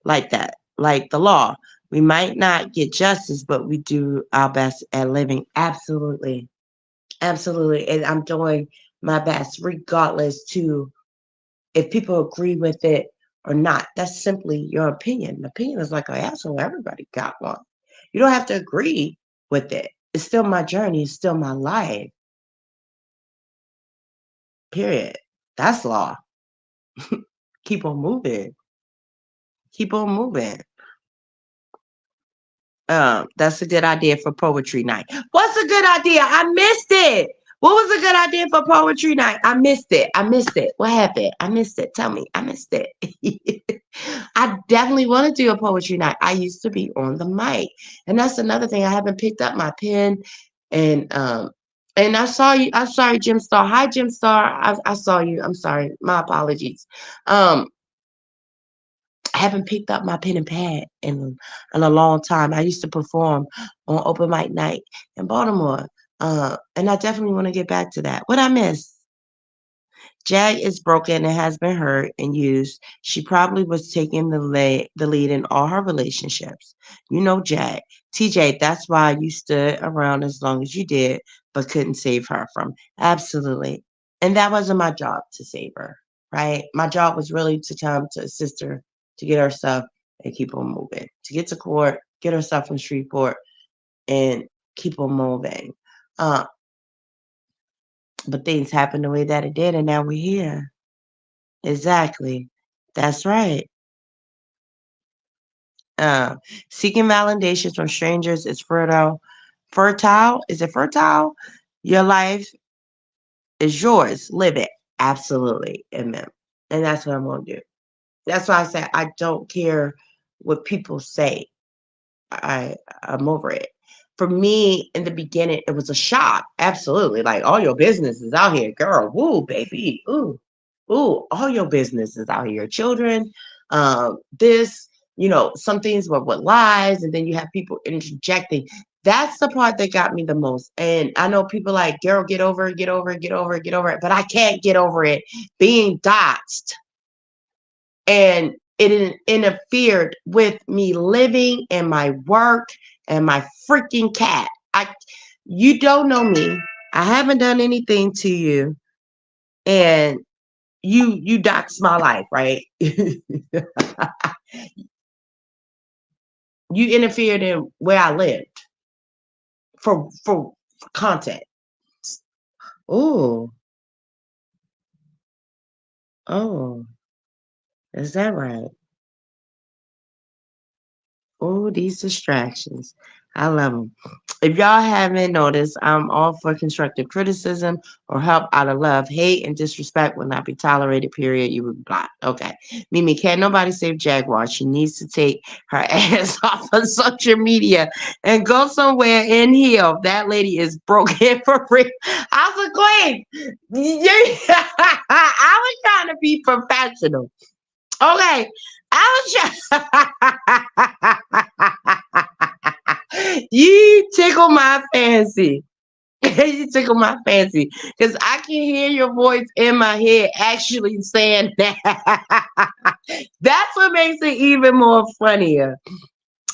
that, like the law. We might not get justice, but we do our best at living. Absolutely. Absolutely. And I'm doing my best regardless to if people agree with it or not. That's simply your opinion. Opinion is like an asshole. Everybody got one. You don't have to agree with it. It's still my journey. It's still my life. Period. That's law. Keep on moving. Keep on moving. That's a good idea for poetry night. What's a good idea? I missed it. What was a good idea for poetry night? I missed it. I missed it. What happened? I missed it. Tell me. I missed it. I definitely want to do a poetry night. I used to be on the mic. And that's another thing. I haven't picked up my pen and I saw you. I'm sorry, Jim Star. Hi, Jim Star. I saw you. I'm sorry. My apologies. I haven't picked up my pen and pad in a long time. I used to perform on open mic night in Baltimore, and I definitely want to get back to that. What I miss? Jag is broken and has been hurt and used. She probably was taking the lead in all her relationships. You know, Jag. TJ, that's why you stood around as long as you did, but couldn't save her from. Absolutely. And that wasn't my job to save her, right? My job was really to come to assist her to get her stuff and keep on moving. To get to court, get her stuff from Shreveport, and keep on moving. Uh, but things happened the way that it did, and now we're here. Exactly. That's right. Uh, Seeking validations from strangers is fertile. Fertile? Is it fertile? Your life is yours. Live it. Absolutely. Amen. And that's what I'm going to do. That's why I say I don't care what people say. I'm over it. For me, in the beginning, it was a shock. Absolutely. Like, all your business is out here, girl. Woo, baby. Ooh, ooh, all your business is out here. Children, this, some things were with lies, and then you have people interjecting. That's the part that got me the most. And I know people like, girl, get over it, get over it, get over it, get over it. But I can't get over it being doxxed, and it interfered with me living and my work and my freaking cat. You don't know me. I haven't done anything to you, and you doxed my life, right? You interfered in where I lived for content. Oh, oh, is that right? Oh, these distractions. I love them. If y'all haven't noticed, I'm all for constructive criticism or help out of love. Hate and disrespect will not be tolerated, period. You will be blocked. Okay. Mimi, can't nobody save Jaguar. She needs to take her ass off of social media and go somewhere in here. That lady is broken for real. I was like, I was trying to be professional. Okay. I was trying. You tickle my fancy. You tickle my fancy. Because I can hear your voice in my head actually saying that. That's what makes it even more funnier.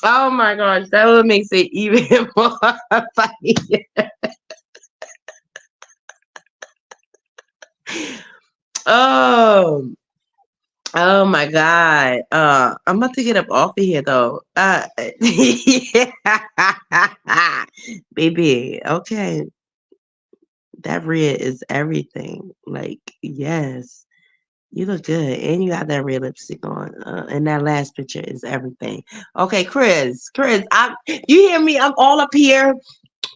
Oh my gosh. That what makes it even more funnier. Oh. Oh my God. I'm about to get up off of here though. Yeah. Baby, okay. That red is everything. Like, yes, you look good. And you got that red lipstick on. And that last picture is everything. Okay, Chris, you hear me? I'm all up here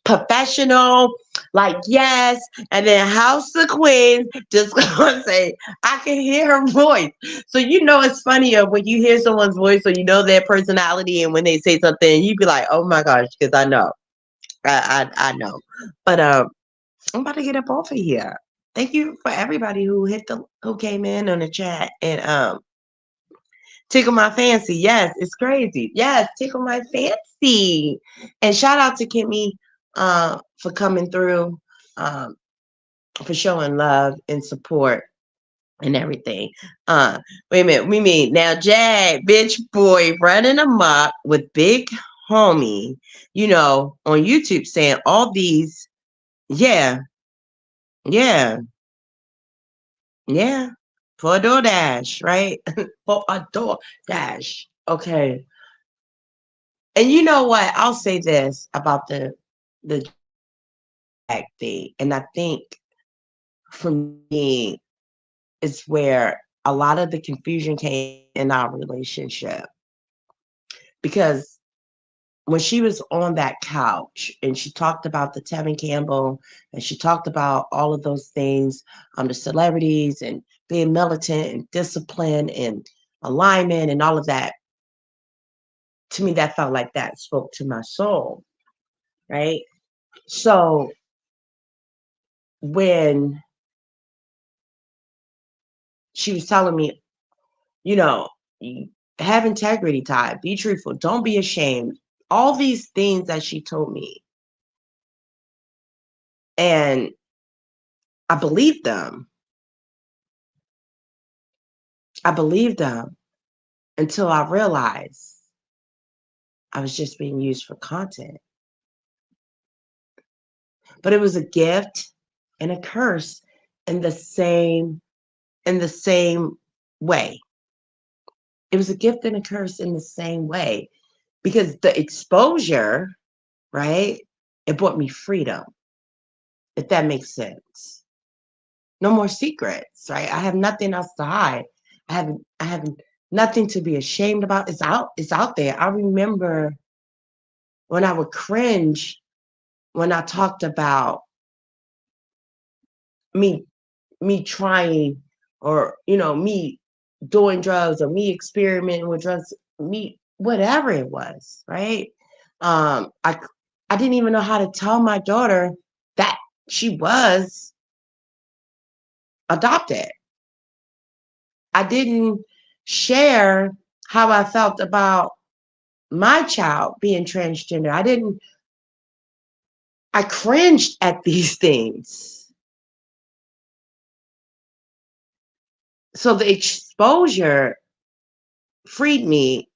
professional, like, yes, and then House of Queens just gonna say, I can hear her voice. So it's funnier when you hear someone's voice, so you know their personality, and when they say something, you be like, oh my gosh, because I know. I know. But I'm about to get up off of here. Thank you for everybody who came in on the chat and tickle my fancy. Yes, it's crazy. Yes, tickle my fancy. And shout out to Kimmy for coming through, um, for showing love and support and everything. Wait a minute. We mean now Jag, bitch boy running amok with big homie, on YouTube saying all these, yeah, yeah, yeah. For a DoorDash, right? For a DoorDash. Okay. And you know what? I'll say this about the Jag thing. And I think for me, it's where a lot of the confusion came in our relationship. Because when she was on that couch and she talked about the Tevin Campbell and she talked about all of those things, the celebrities and being militant and discipline and alignment and all of that, to me, that felt like that spoke to my soul, right? So when she was telling me, you know, have integrity, Ty, be truthful, don't be ashamed, all these things that she told me, and I believed them. I believed them until I realized I was just being used for content. But it was a gift and a curse in the same way. It was a gift and a curse in the same way, because the exposure, right, it brought me freedom, if that makes sense. No more secrets, right? I have nothing else to hide. I have nothing to be ashamed about. It's out there. I remember when I would cringe when I talked about me trying, or me doing drugs, or me experimenting with drugs, me whatever it was, right? Um, I I didn't even know how to tell my daughter that she was adopted. I didn't share how I felt about my child being transgender. I cringed at these things. So the exposure freed me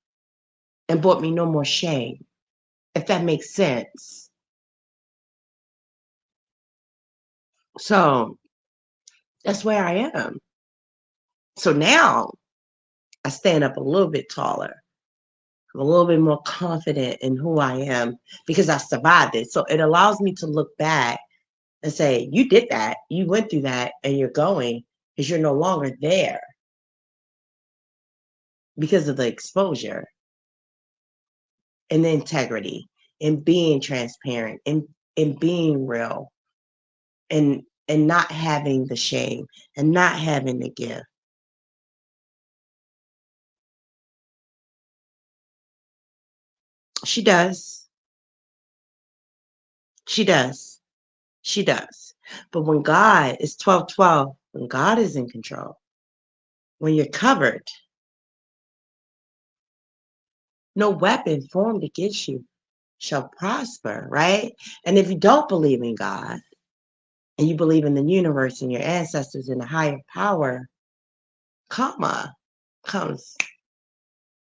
and brought me no more shame, if that makes sense. So that's where I am. So now I stand up a little bit taller. I'm a little bit more confident in who I am because I survived it. So it allows me to look back and say, you did that, you went through that, and you're going because you're no longer there because of the exposure and the integrity and being transparent and being real and not having the shame and not having the gift. She does. She does. She does. But when God is 12-12, when God is in control, when you're covered, no weapon formed against you shall prosper, right? And if you don't believe in God and you believe in the universe and your ancestors and a higher power, karma comes.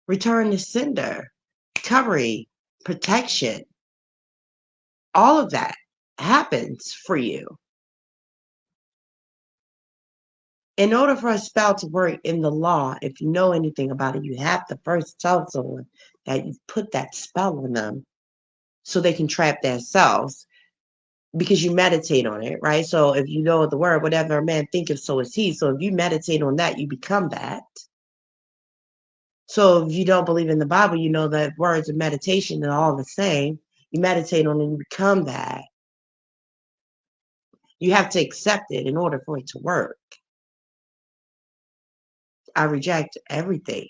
Return to sender, recovery, protection, all of that happens for you. In order for a spell to work in the law, if you know anything about it, you have to first tell someone that you put that spell on them so they can trap themselves because you meditate on it, right? So if you know the word, whatever a man thinketh, so is he. So if you meditate on that, you become that. So if you don't believe in the Bible, you know that words of meditation are all the same. You meditate on it, and you become that. You have to accept it in order for it to work. I reject everything.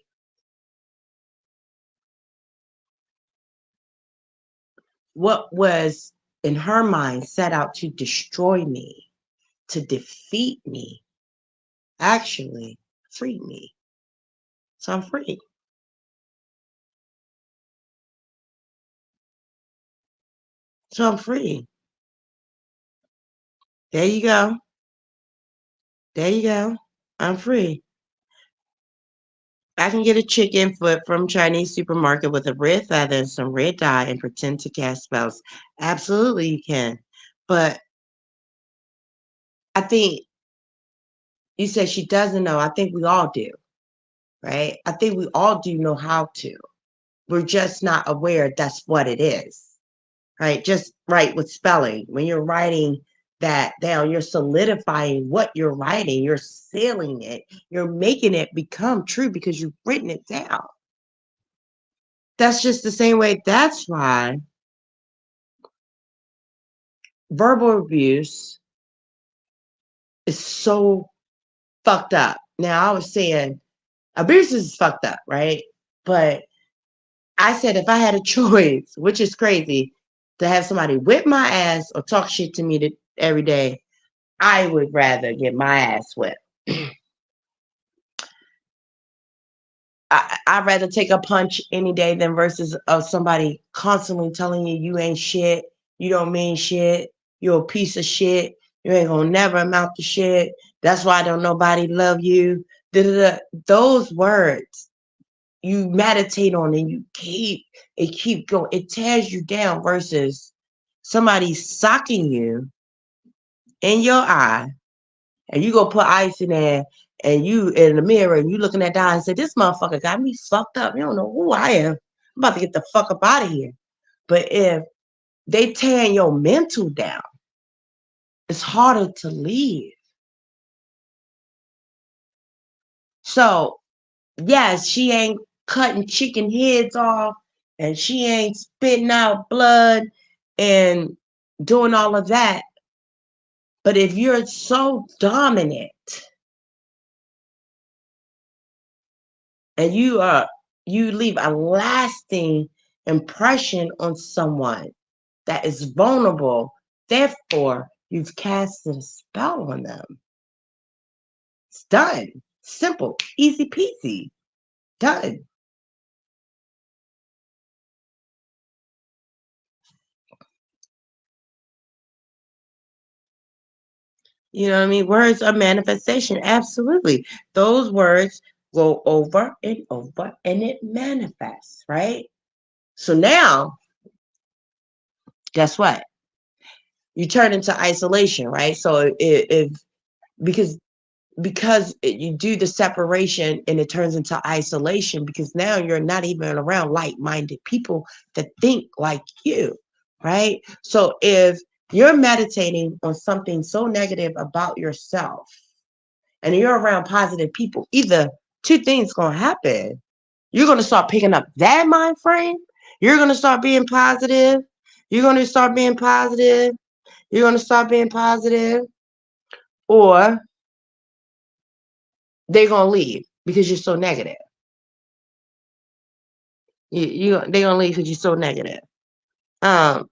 What was in her mind set out to destroy me, to defeat me, actually freed me. So I'm free. So I'm free. There you go. There you go. I'm free. I can get a chicken foot from Chinese supermarket with a red feather and some red dye and pretend to cast spells. Absolutely, you can. But I think you said she doesn't know. I think we all do, right? I think we all do know how to. We're just not aware that's what it is, right? Just right with spelling. When you're writing that down, you're solidifying what you're writing, you're sealing it, you're making it become true because you've written it down. That's just the same way. That's why verbal abuse is so fucked up. Now, I was saying abuse is fucked up, right? But I said if I had a choice, which is crazy, to have somebody whip my ass or talk shit to me every day, I would rather get my ass whipped. I'd rather take a punch any day than versus of somebody constantly telling you you ain't shit, you don't mean shit, you're a piece of shit, you ain't gonna never amount to shit. That's why don't nobody love you. Da-da-da. Those words you meditate on and you keep going. It tears you down versus somebody socking you in your eye and you go put ice in there and you in the mirror and you looking at that and say, this motherfucker got me fucked up. You don't know who I am. I'm about to get the fuck up out of here. But if they tearing your mental down, it's harder to leave. So yes, she ain't cutting chicken heads off and she ain't spitting out blood and doing all of that. But if you're so dominant and you are you leave a lasting impression on someone that is vulnerable. Therefore, you've casted a spell on them. It's done. Simple, easy peasy. Done. You know what I mean? Words are manifestation. Absolutely. Those words go over and over and it manifests, right? So now, guess what? You turn into isolation, right? So if because you do the separation and it turns into isolation because now you're not even around like-minded people that think like you, right? So if you're meditating on something so negative about yourself and you're around positive people, either two things going to happen. You're going to start picking up that mind frame. You're going to start being positive. You're going to start being positive. You're going to start being positive, or they're going to leave because you're so negative. They're gonna leave because you're so negative. Um,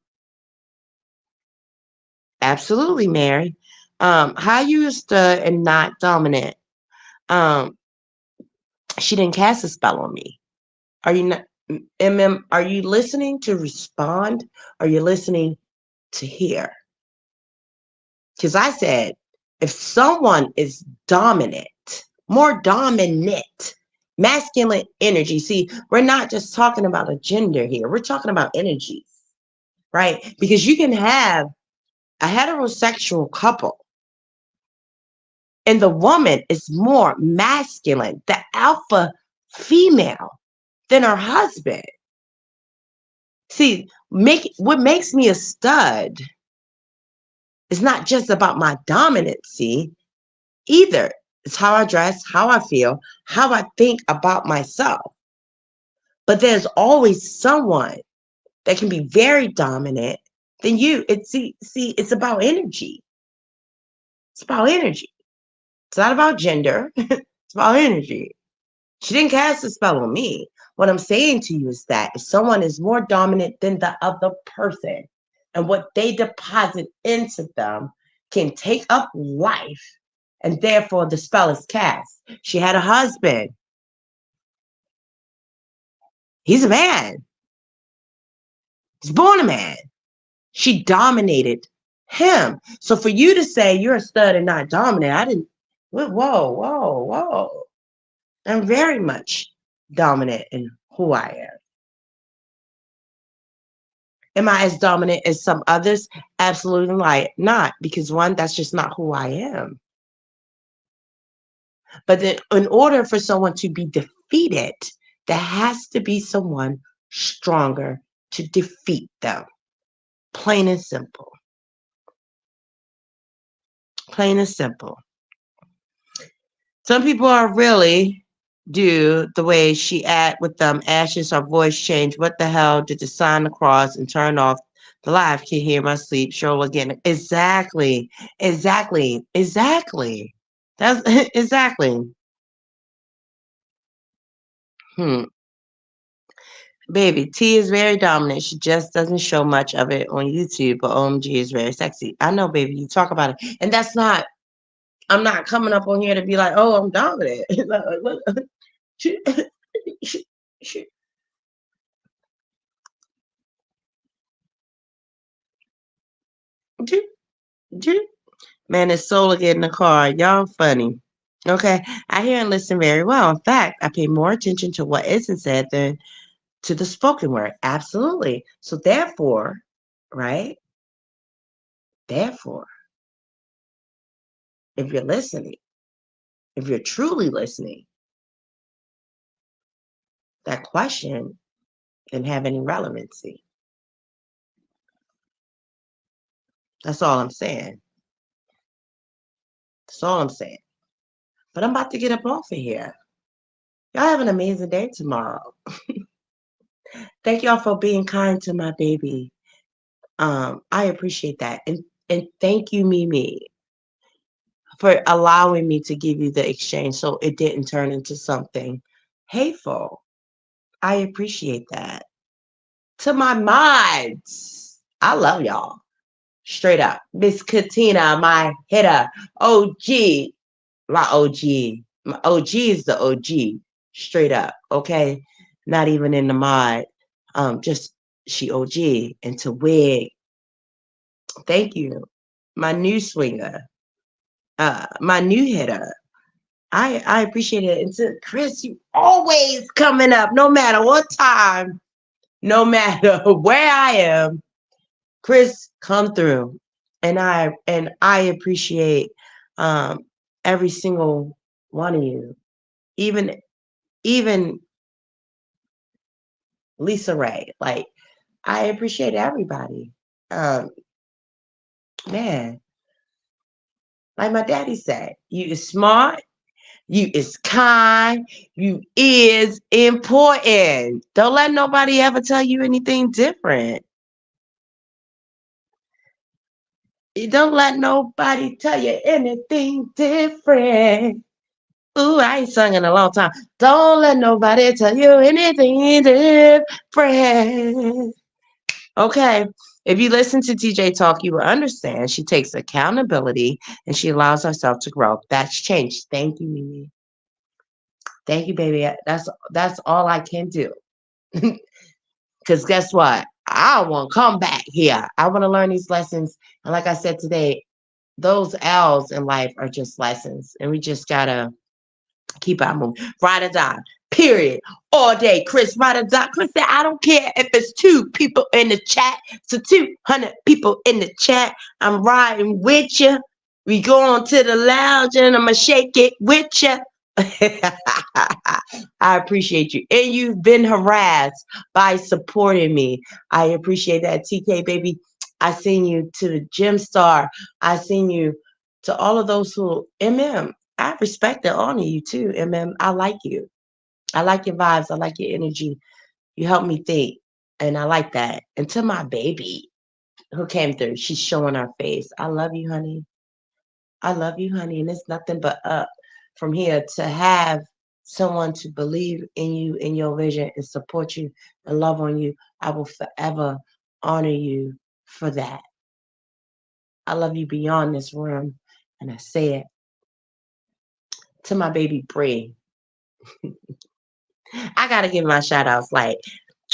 Absolutely, Mary. How you stud and not dominant. Um, she didn't cast a spell on me. Are you not? Are you listening to respond? Are you listening to hear? Because I said, if someone is dominant, more dominant, masculine energy. See, we're not just talking about a gender here. We're talking about energies, right? Because you can have a heterosexual couple and the woman is more masculine, the alpha female, than her husband. See, what makes me a stud is not just about my dominancy either. It's how I dress, how I feel, how I think about myself. But there's always someone that can be very dominant than you. It's about energy. It's about energy. It's not about gender. It's about energy. She didn't cast a spell on me. What I'm saying to you is that if someone is more dominant than the other person and what they deposit into them can take up life, and therefore the spell is cast. She had a husband. He's a man. He's born a man. She dominated him. So for you to say you're a stud and not dominant, I didn't. Whoa. I'm very much dominant in who I am. Am I as dominant as some others? Absolutely not, because one, that's just not who I am. But then in order for someone to be defeated, there has to be someone stronger to defeat them. Plain and simple. Plain and simple. Some people are really do the way she act with them ashes, her voice change. What the hell did the sign the cross and turn off the live? Can hear my sleep. Show again. Exactly. That's exactly. Baby, T is very dominant. She just doesn't show much of it on YouTube, but OMG is very sexy. I know, baby. You talk about it. And that's not, I'm not coming up on here to be like, oh, I'm dominant. she, Man, it's Solar get in the car. Y'all funny. Okay. I hear and listen very well. In fact, I pay more attention to what isn't said than to the spoken word. Absolutely. So therefore, right? Therefore, if you're listening, if you're truly listening, that question can have any relevancy. That's all I'm saying. That's all I'm saying. But I'm about to get up off of here. Y'all have an amazing day tomorrow. Thank y'all for being kind to my baby. I appreciate that. And thank you, Mimi, for allowing me to give you the exchange so it didn't turn into something hateful. I appreciate that. To my mods, I love y'all. Straight up. Miss Katina, my hitter. OG. My OG. My OG is the OG. Straight up. Okay. Not even in the mod. Just she OG. And to Wig, thank you. My new swinger. My new hitter. I appreciate it. And to Chris, you always coming up, no matter what time, no matter where I am. Chris, come through. And I appreciate every single one of you. Even Lisa Ray. Like, I appreciate everybody. Um, man, like my daddy said, you is smart, you is kind, you is important. Don't let nobody ever tell you anything different. Don't let nobody tell you anything different. Ooh, I ain't sung in a long time. Don't let nobody tell you anything different. Okay. If you listen to TJ talk, you will understand she takes accountability and she allows herself to grow. That's changed. Thank you, Mimi. Thank you, baby. That's all I can do. Because guess what? I want to come back here. I want to learn these lessons. And like I said today, those L's in life are just lessons. And we just got to keep on moving. Ride or die. Period. All day. Chris, ride or die. Chris said, I don't care if it's 2 people in the chat. So 200 people in the chat. I'm riding with you. We going to the lounge and I'm going to shake it with you. I appreciate you. And you've been harassed by supporting me. I appreciate that, TK, baby. I seen you to the Gym Star. I seen you to all of those who, I respect and honor you too, I like you. I like your vibes. I like your energy. You help me think. And I like that. And to my baby who came through, she's showing her face. I love you, honey. I love you, honey. And it's nothing but up from here to have someone to believe in you, in your vision, and support you and love on you. I will forever honor you for that. I love you beyond this room. And I say it to my baby Bree. I gotta give my shout outs. Like,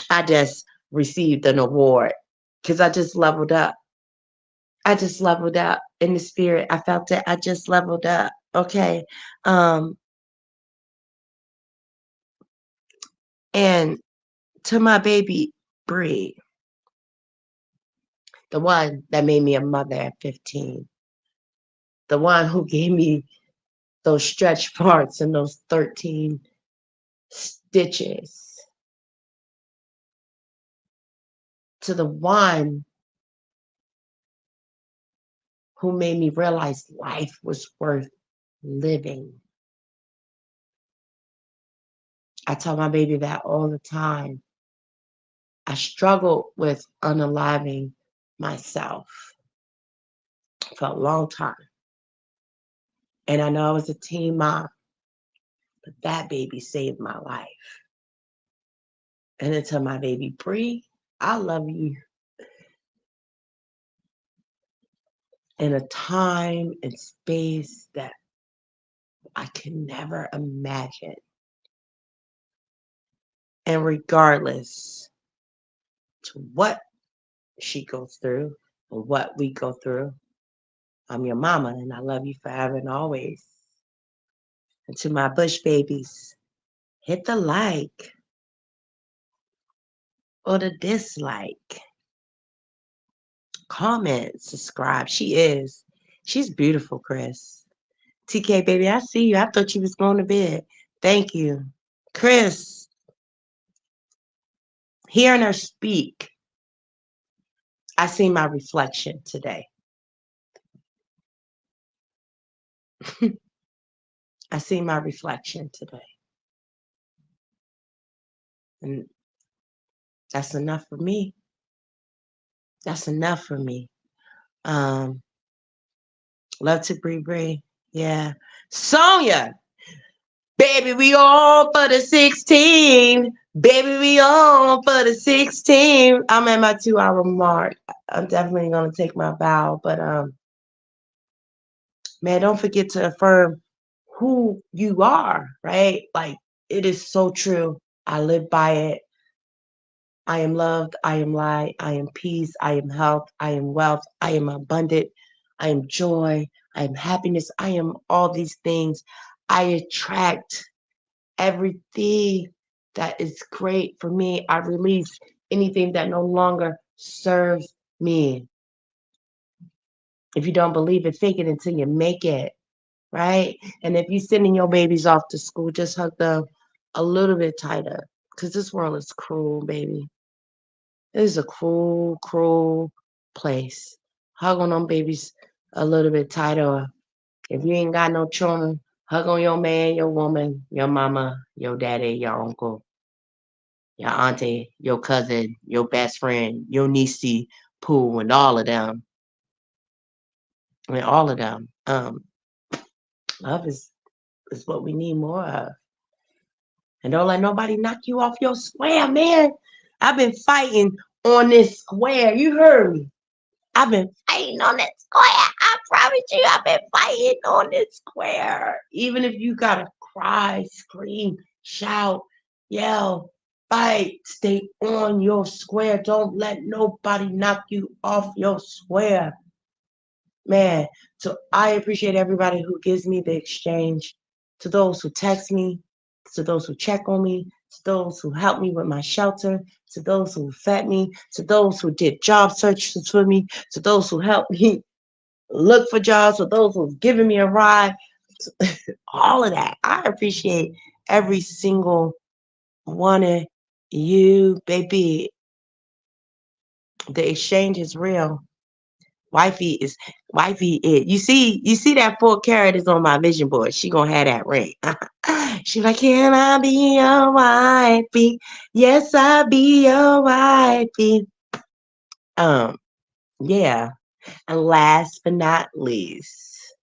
I just received an award because I just leveled up. I just leveled up in the spirit. I felt it. I just leveled up. Okay. And to my baby Bree, the one that made me a mother at 15, the one who gave me those stretch marks and those 13 stitches, to the one who made me realize life was worth living. I tell my baby that all the time. I struggled with unaliving myself for a long time. And I know I was a teen mom, but that baby saved my life. And until my baby Bree, I love you in a time and space that I can never imagine. And regardless to what she goes through or what we go through, I'm your mama and I love you forever and always. And to my Bush babies, hit the like or the dislike. Comment, subscribe. She's beautiful, Chris. TK, baby, I see you. I thought you was going to bed. Thank you. Chris, hearing her speak, I see my reflection today. I see my reflection today. And that's enough for me. That's enough for me. Love to Bree. Yeah. Sonia, Baby, we on for the 16. Baby, we on for the 16. I'm at my 2 hour mark. I'm definitely gonna take my bow, but man, don't forget to affirm who you are, right? Like it is so true. I live by it. I am loved. I am light. I am peace. I am health. I am wealth. I am abundant. I am joy. I am happiness. I am all these things. I attract everything that is great for me. I release anything that no longer serves me. If you don't believe it, fake it until you make it, right? And if you're sending your babies off to school, just hug them a little bit tighter because this world is cruel, baby. It is a cruel, cruel place. Hug on them babies a little bit tighter. If you ain't got no children, hug on your man, your woman, your mama, your daddy, your uncle, your auntie, your cousin, your best friend, your niecey, Pooh, and all of them. I mean, all of them. Love is what we need more of. And don't let nobody knock you off your square, man. I've been fighting on this square. You heard me. I've been fighting on that square. I promise you, I've been fighting on this square. Even if you gotta cry, scream, shout, yell, fight, stay on your square. Don't let nobody knock you off your square. Man, so I appreciate everybody who gives me the exchange. To those who text me, to those who check on me, to those who help me with my shelter, to those who fed me, to those who did job searches for me, to those who helped me look for jobs, to those who've given me a ride, all of that. I appreciate every single one of you, baby. The exchange is real. Wifey is it. You see that 4 carat is on my vision board. She gonna have that ring. She like, can I be your wifey? Yes, I'll be your wifey. Yeah. And last but not least,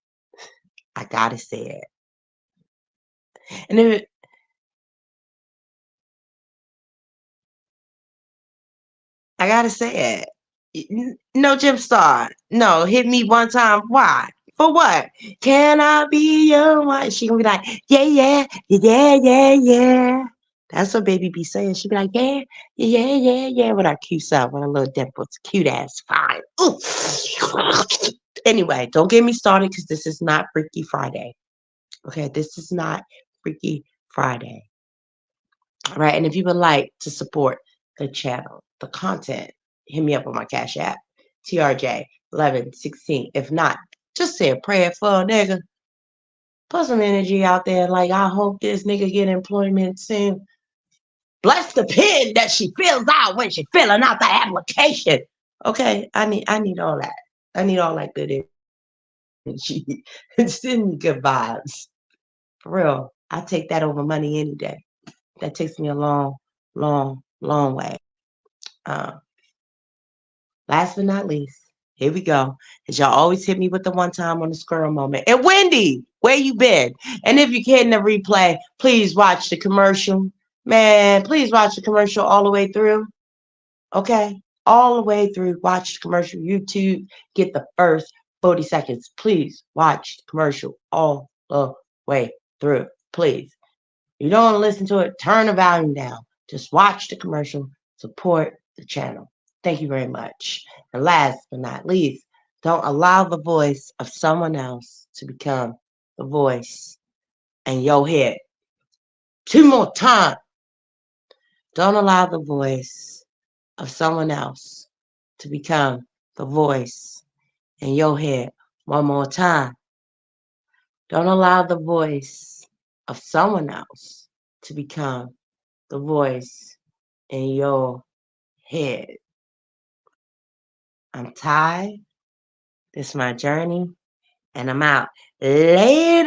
I gotta say it. And if I gotta say it. No, Jim Star. No, hit me one time. Why? For what? Can I be your wife? She gonna be like, yeah, yeah, yeah, yeah, yeah. That's what baby be saying. She be like, yeah, yeah, yeah, yeah, with her cute self, with her little dimples, cute ass, fine. Ooh. Anyway, don't get me started because this is not Freaky Friday. Okay, this is not Freaky Friday. All right, and if you would like to support the channel, the content, hit me up on my Cash App, TRJ1116. If not, just say a prayer for a nigga. Put some energy out there. Like, I hope this nigga get employment soon. Bless the pen that she fills out when she filling out the application. Okay, I need all that. I need all that good energy. Send me good vibes. For real. I take that over money any day. That takes me a long, long, long way. Last but not least, here we go. Cause y'all always hit me with the one time on the squirrel moment. And Wendy, where you been? And if you can the replay, please watch the commercial. Man, please watch the commercial all the way through. Okay? All the way through. Watch the commercial. YouTube, get the first 40 seconds. Please watch the commercial all the way through. Please. You don't want to listen to it, turn the volume down. Just watch the commercial. Support the channel. Thank you very much. And last but not least, don't allow the voice of someone else to become the voice in your head. 2 more times. Don't allow the voice of someone else to become the voice in your head. 1 more time. Don't allow the voice of someone else to become the voice in your head. I'm tired. This is my journey. And I'm out. Later.